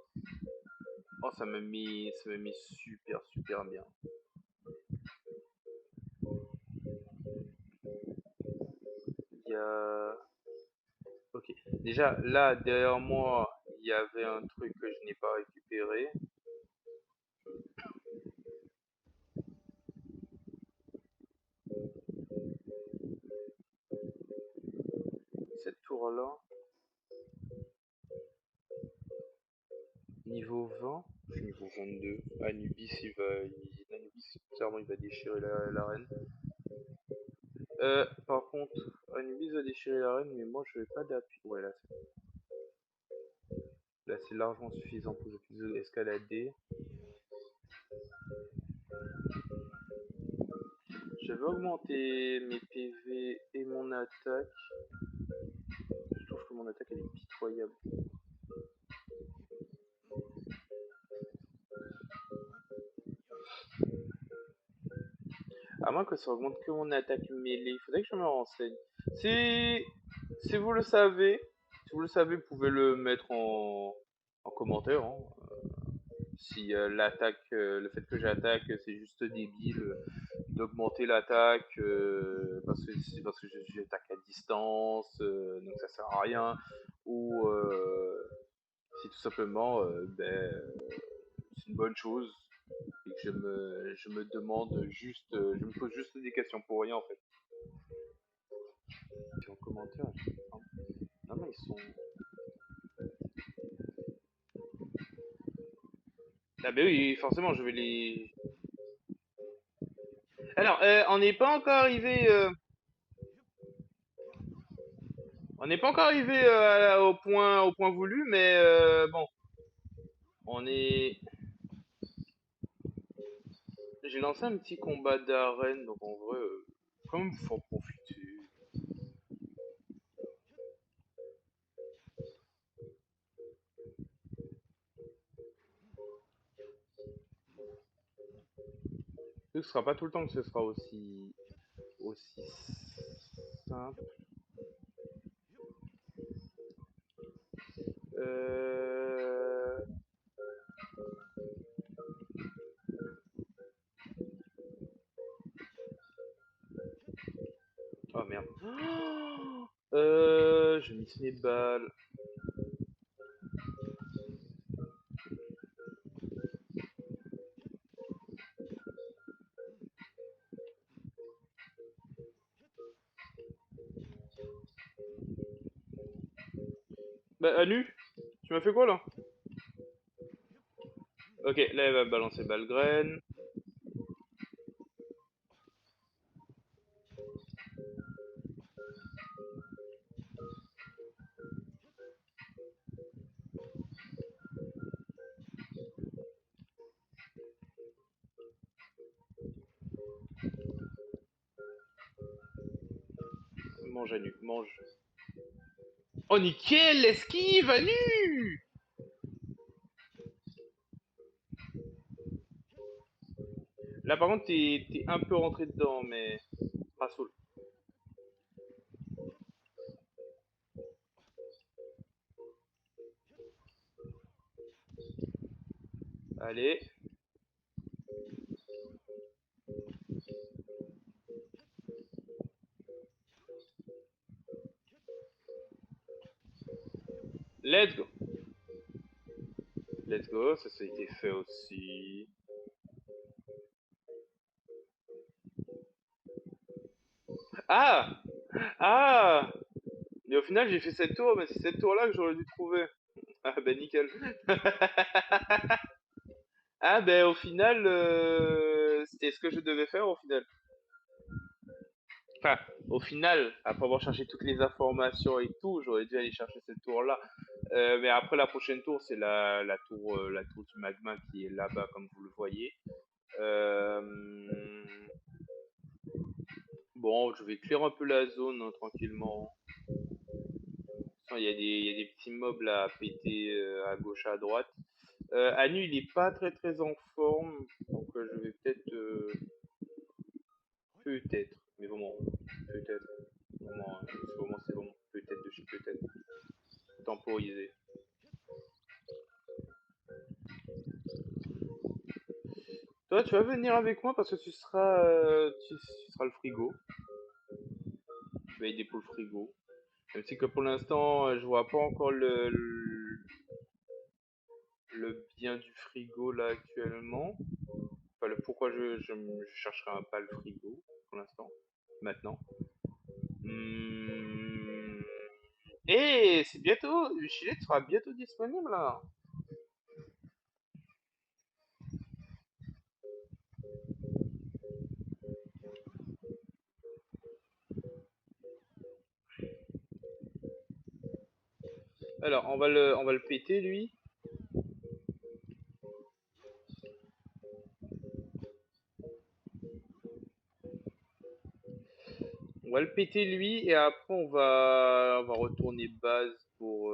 Oh, ça me met super, super bien. Il y a... Ok. Déjà, là, derrière moi, il y avait un truc que je n'ai pas récupéré. Cette tour-là, niveau 20, je suis niveau 22. Anubis, Anubis, clairement, il va déchirer l'arène. Par contre, Anubis va déchirer l'arène, mais moi, je vais pas d'appui. Ouais, là, c'est bon. Là, c'est largement suffisant pour que je puisse escalader. Je vais augmenter mes PV et mon attaque. Je trouve que mon attaque elle est pitoyable. À moins que ça augmente que mon attaque mêlée. Il faudrait que je me renseigne. Si, si vous le savez, vous pouvez le mettre en commentaire. Hein. Si l'attaque, le fait que j'attaque, c'est juste débile d'augmenter l'attaque parce que c'est parce que j'attaque à distance, donc ça sert à rien. Ou si tout simplement, c'est une bonne chose et que je me demande juste, je me pose juste des questions pour rien en fait. Et en commentaire, non mais ils sont. Ah bah oui, forcément, je vais les. Alors, on n'est pas encore arrivé. On n'est pas encore arrivé au point voulu, mais bon, on est. J'ai lancé un petit combat d'arène, donc en vrai, quand même, faut en profiter. Ce sera pas tout le temps que ce sera aussi simple. Euh... Oh merde. Je miss mes balles. Bah, Anu, tu m'as fait quoi là? Ok, là elle va balancer balle graine. Mange Anu, mange. Oh nickel, l'esquive Anu! Là par contre t'es un peu rentré dedans, mais pas saoul. Allez. Let's go. Let's go, ça a été fait aussi. Ah! Ah! Mais au final j'ai fait cette tour, mais c'est cette tour là que j'aurais dû trouver. Ah bah nickel. Ah ben au final, c'était ce que je devais faire au final. Enfin, au final, après avoir cherché toutes les informations et tout, j'aurais dû aller chercher cette tour-là. Mais après la prochaine tour, c'est la tour du magma qui est là-bas, comme vous le voyez. Euh, Bon, je vais clear un peu la zone hein, tranquillement. Il y a des petits mobs là à péter à gauche, à droite. Anu, il est pas très très en forme, donc je vais peut-être peut-être, mais vraiment, peut-être. Vraiment, c'est vraiment peut-être de chez peut-être. Temporiser. Toi, tu vas venir avec moi parce que tu seras le frigo. Tu vas aider pour le frigo. Même si que pour l'instant, je vois pas encore le bien du frigo là actuellement. Enfin, le pourquoi je chercherai pas le frigo pour l'instant. Maintenant. Hmm. Et c'est bientôt, le Chili sera bientôt disponible là. Alors, on va le péter lui. le péter lui et après on va retourner base pour.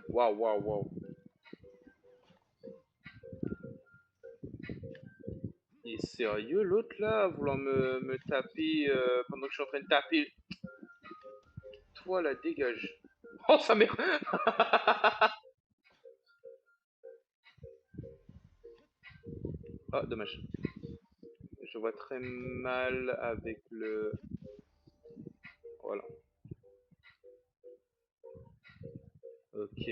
Waouh, waouh, waouh. Il est sérieux l'autre là, à vouloir me taper pendant que je suis en train de taper. Toi là, dégage. Oh, sa mère. Ah, dommage. Je vois très mal avec le. Voilà. Ok,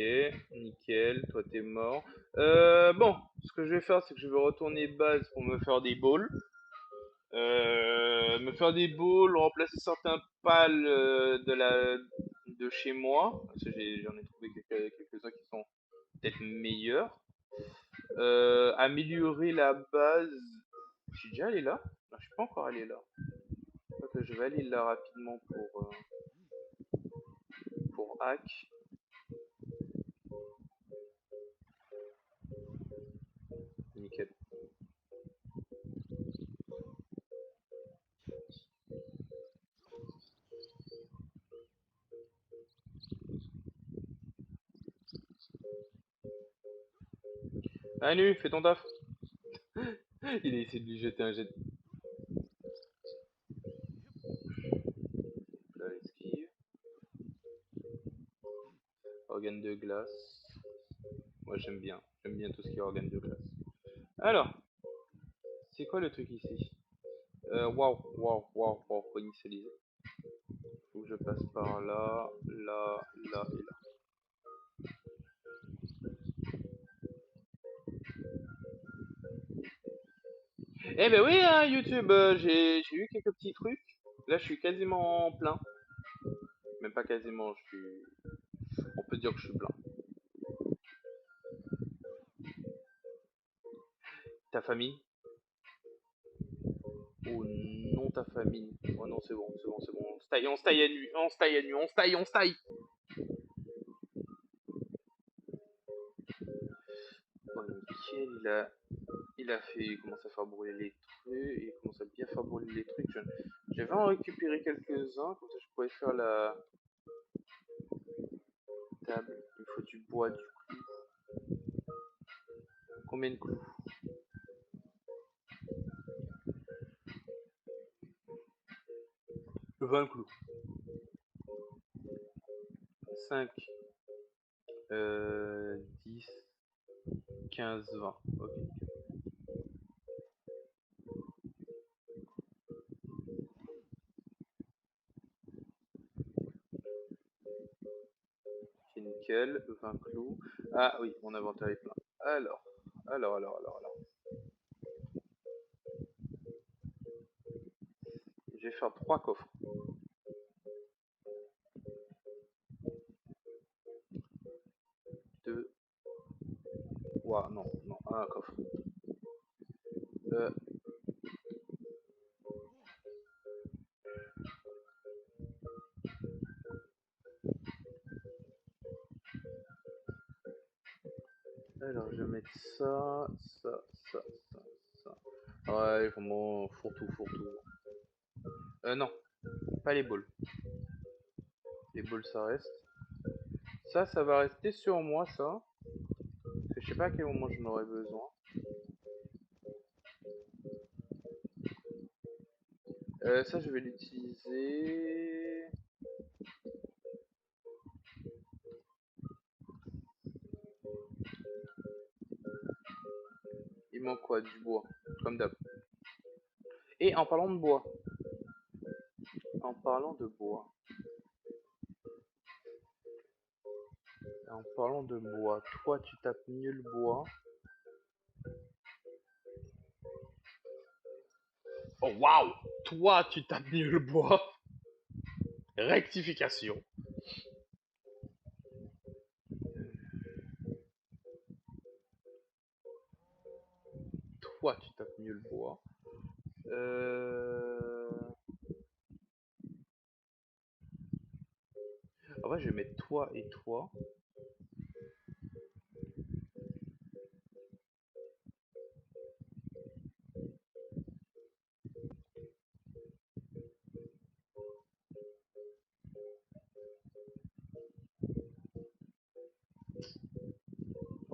nickel, toi t'es mort. Bon, ce que je vais faire, c'est que je vais retourner base pour me faire des balls. Remplacer certains pales de chez moi. Parce que j'en ai trouvé quelques-uns qui sont peut-être meilleurs. Améliorer la base. Je suis déjà allé là? Non, je suis pas encore allé là. Donc, je vais aller là rapidement pour hack. Nickel. Anu, fais ton taf. Il a essayé de lui jeter un jet. Là, esquive. Organe de glace. Moi j'aime bien. J'aime bien tout ce qui est organe de glace. Alors, c'est quoi le truc ici? Waouh, waouh, waouh, waouh, faut initialiser. Faut que je passe par là, là, là et là. Eh ben oui, hein, YouTube, j'ai eu quelques petits trucs. Là, je suis quasiment plein. Même pas quasiment, je suis. On peut dire que je suis plein. Ta famille? Oh non, ta famille. Oh non, c'est bon, c'est bon, c'est bon. On se taille à nu, on se taille à nu, on se taille, on se taille. Bon, nickel, il a fait, il commence à faire brûler les trucs, il commence à bien faire brûler les trucs. Je vais en récupérer quelques-uns, comme ça je pourrais faire la table. Il me faut du bois, du clou. Combien de clous? 20 clous. 5, 10, 15, 20. Ok. C'est nickel, 20 clous. Ah oui, mon inventaire est plein. Alors. Je vais faire 3 coffres. 2. Ouah, non, non, un coffre. Euh, alors, je vais mettre ça, ça, ça, ça, ça. Ouais, vraiment, fourre-tout, fourre-tout. Non, pas les balls. Les balls, ça reste. Ça va rester sur moi, ça. Parce que je sais pas à quel moment j'en aurai besoin. Ça, je vais l'utiliser. Il manque quoi? Du bois, comme d'hab. Et en parlant de bois, toi, tu tapes mieux le bois. Oh waouh! Toi, tu tapes mieux le bois. Rectification. Toi, tu tapes mieux le bois. En vrai, je vais mettre toi et toi.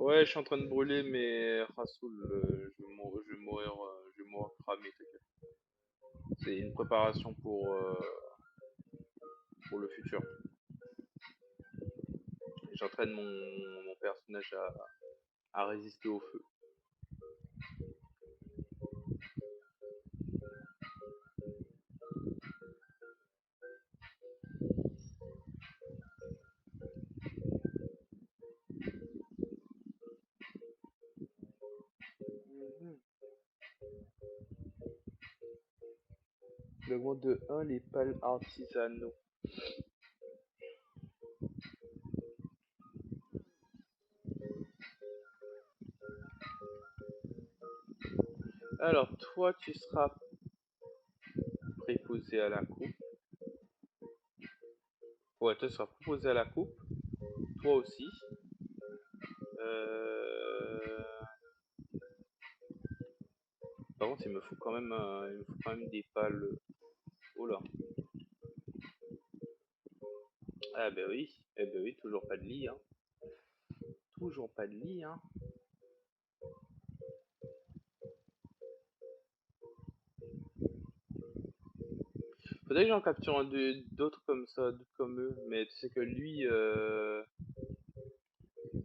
Ouais, je suis en train de brûler, mais Rasoul, je vais mourir cramé, t'inquiète. C'est une préparation pour le futur. J'entraîne mon personnage à résister au feu. Mhm. Il augmente de 1 les palmes artisanaux. Alors, toi, tu seras préposé à la coupe. Ouais, toi, tu seras préposé à la coupe. Toi aussi. Euh... Par contre, il me faut quand même des pales. Oh là. Ah ben oui. Eh ben oui, toujours pas de lit, hein. Toujours pas de lit, hein. Faudrait que j'en capture d'autres comme ça, d'autres comme eux. Mais tu sais que lui, il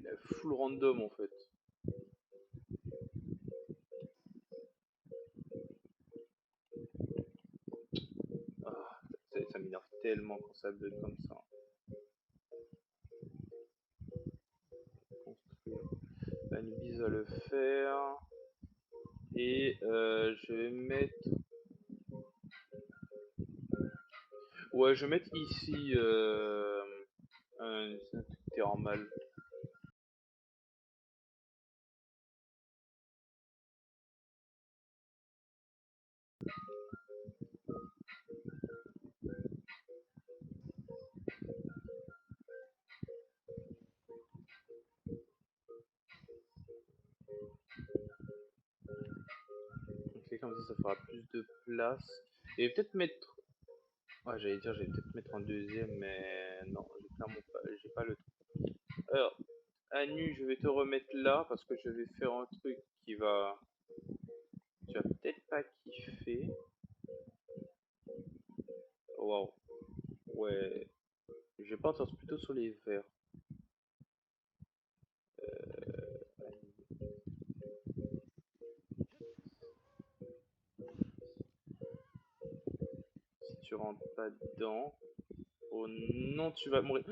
est full random en fait. Ah, ça m'énerve tellement quand ça bug comme ça. Construire. Anubis va le faire. Et je vais mettre. Ouais, je vais mettre ici un terrain mal. Ok, comme ça fera plus de place. Et peut-être mettre. Ouais, j'allais peut-être mettre un deuxième, mais non, j'ai clairement pas, j'ai pas le temps. Alors, Anu, je vais te remettre là parce que je vais faire un truc qui va. Tu vas peut-être pas kiffer. Waouh. Ouais. Je vais partir plutôt sur les verts. Si tu rentres pas dedans. Oh non, tu vas mourir.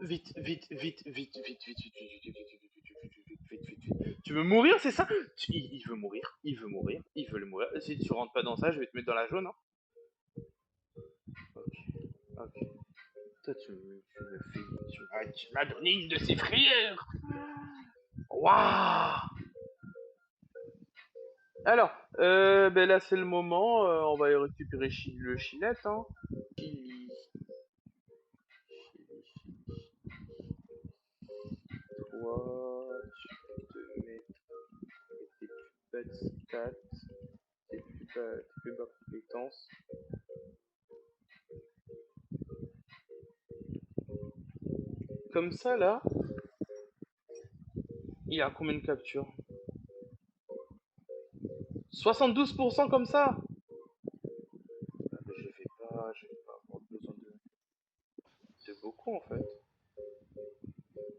Vite, vite, vite, vite, vite, vite, vite, vite, vite, vite, vite, vite, vite, vite. Tu veux mourir, c'est ça? Il veut mourir, il veut mourir, il veut le mourir. Si tu rentres pas dans ça, je vais te mettre dans la jaune, hein. Ok, ok. Toi, tu me fais. Tu m'as donné une de ces frayeurs! Waouh! Alors, ben là, c'est le moment. On va y récupérer le Chilette, hein. Chili, Chili, toi, tu peux te mettre tes plus bas stats, tes plus bas compétences. Comme ça, là, il a combien de captures? 72% comme ça? Ah, mais je vais pas avoir besoin de beaucoup, en fait.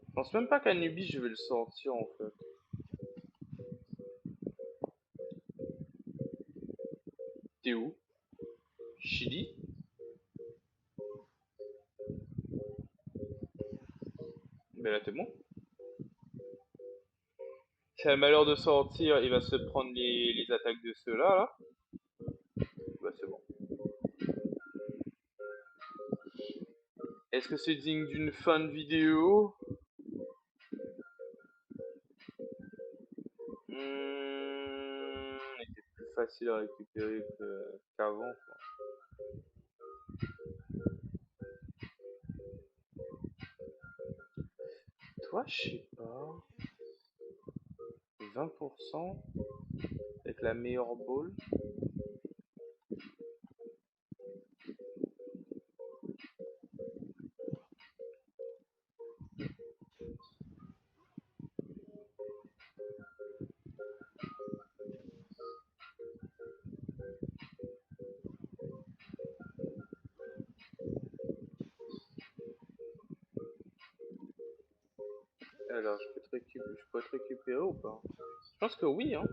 Je pense même pas qu'Anubis, je vais le sortir, en fait. T'es où? Chili? Ben là, t'es bon. Si a malheur de sortir, il va se prendre les attaques de ceux-là, là. Bah, c'est bon. Est-ce que c'est digne d'une fin de vidéo? Il était plus facile à récupérer qu'avant, quoi. Toi, je sais pas. 20% avec la meilleure ball. Alors, je peux te récupérer ou pas? Je pense que oui, hein.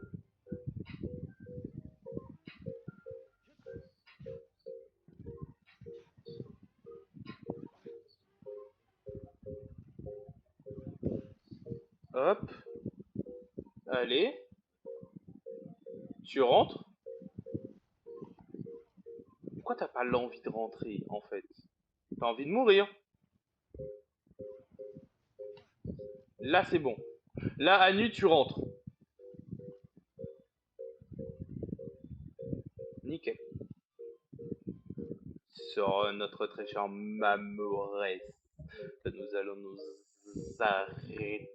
Hop, allez, tu rentres. Pourquoi t'as pas l'envie de rentrer, en fait? T'as envie de mourir. Là, c'est bon. Là, Anu, tu rentres. Nickel. Sur notre très cher Mamorès, nous allons nous arrêter.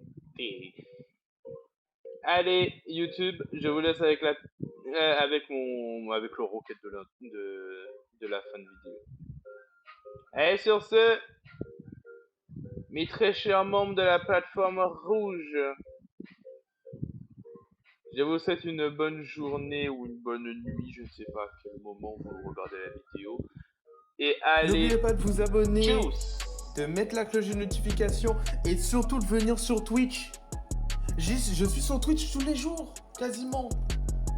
Allez, YouTube, je vous laisse avec avec le rocket de la fin de vidéo. Et sur ce, mes très chers membres de la plateforme rouge, je vous souhaite une bonne journée ou une bonne nuit, je ne sais pas à quel moment vous regardez la vidéo. Et allez, N'oubliez pas de vous abonner, tchuss! de mettre la cloche de notification et surtout de venir sur Twitch. Je suis sur Twitch tous les jours, quasiment.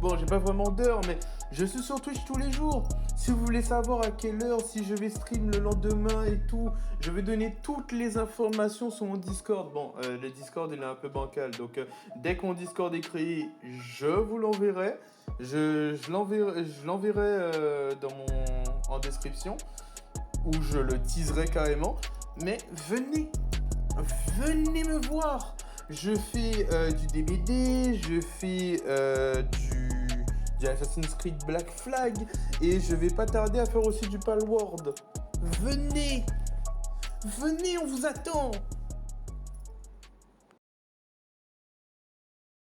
Bon, j'ai pas vraiment d'heure, mais je suis sur Twitch tous les jours. Si vous voulez savoir à quelle heure, si je vais stream le lendemain et tout, je vais donner toutes les informations sur mon Discord. Bon, le Discord, il est un peu bancal. Donc, dès que mon Discord est créé, je vous l'enverrai. Je l'enverrai en description, ou je le teaserai carrément. Mais venez me voir. Je fais du DBD, je fais du Assassin's Creed Black Flag et je vais pas tarder à faire aussi du Palworld. Venez, on vous attend.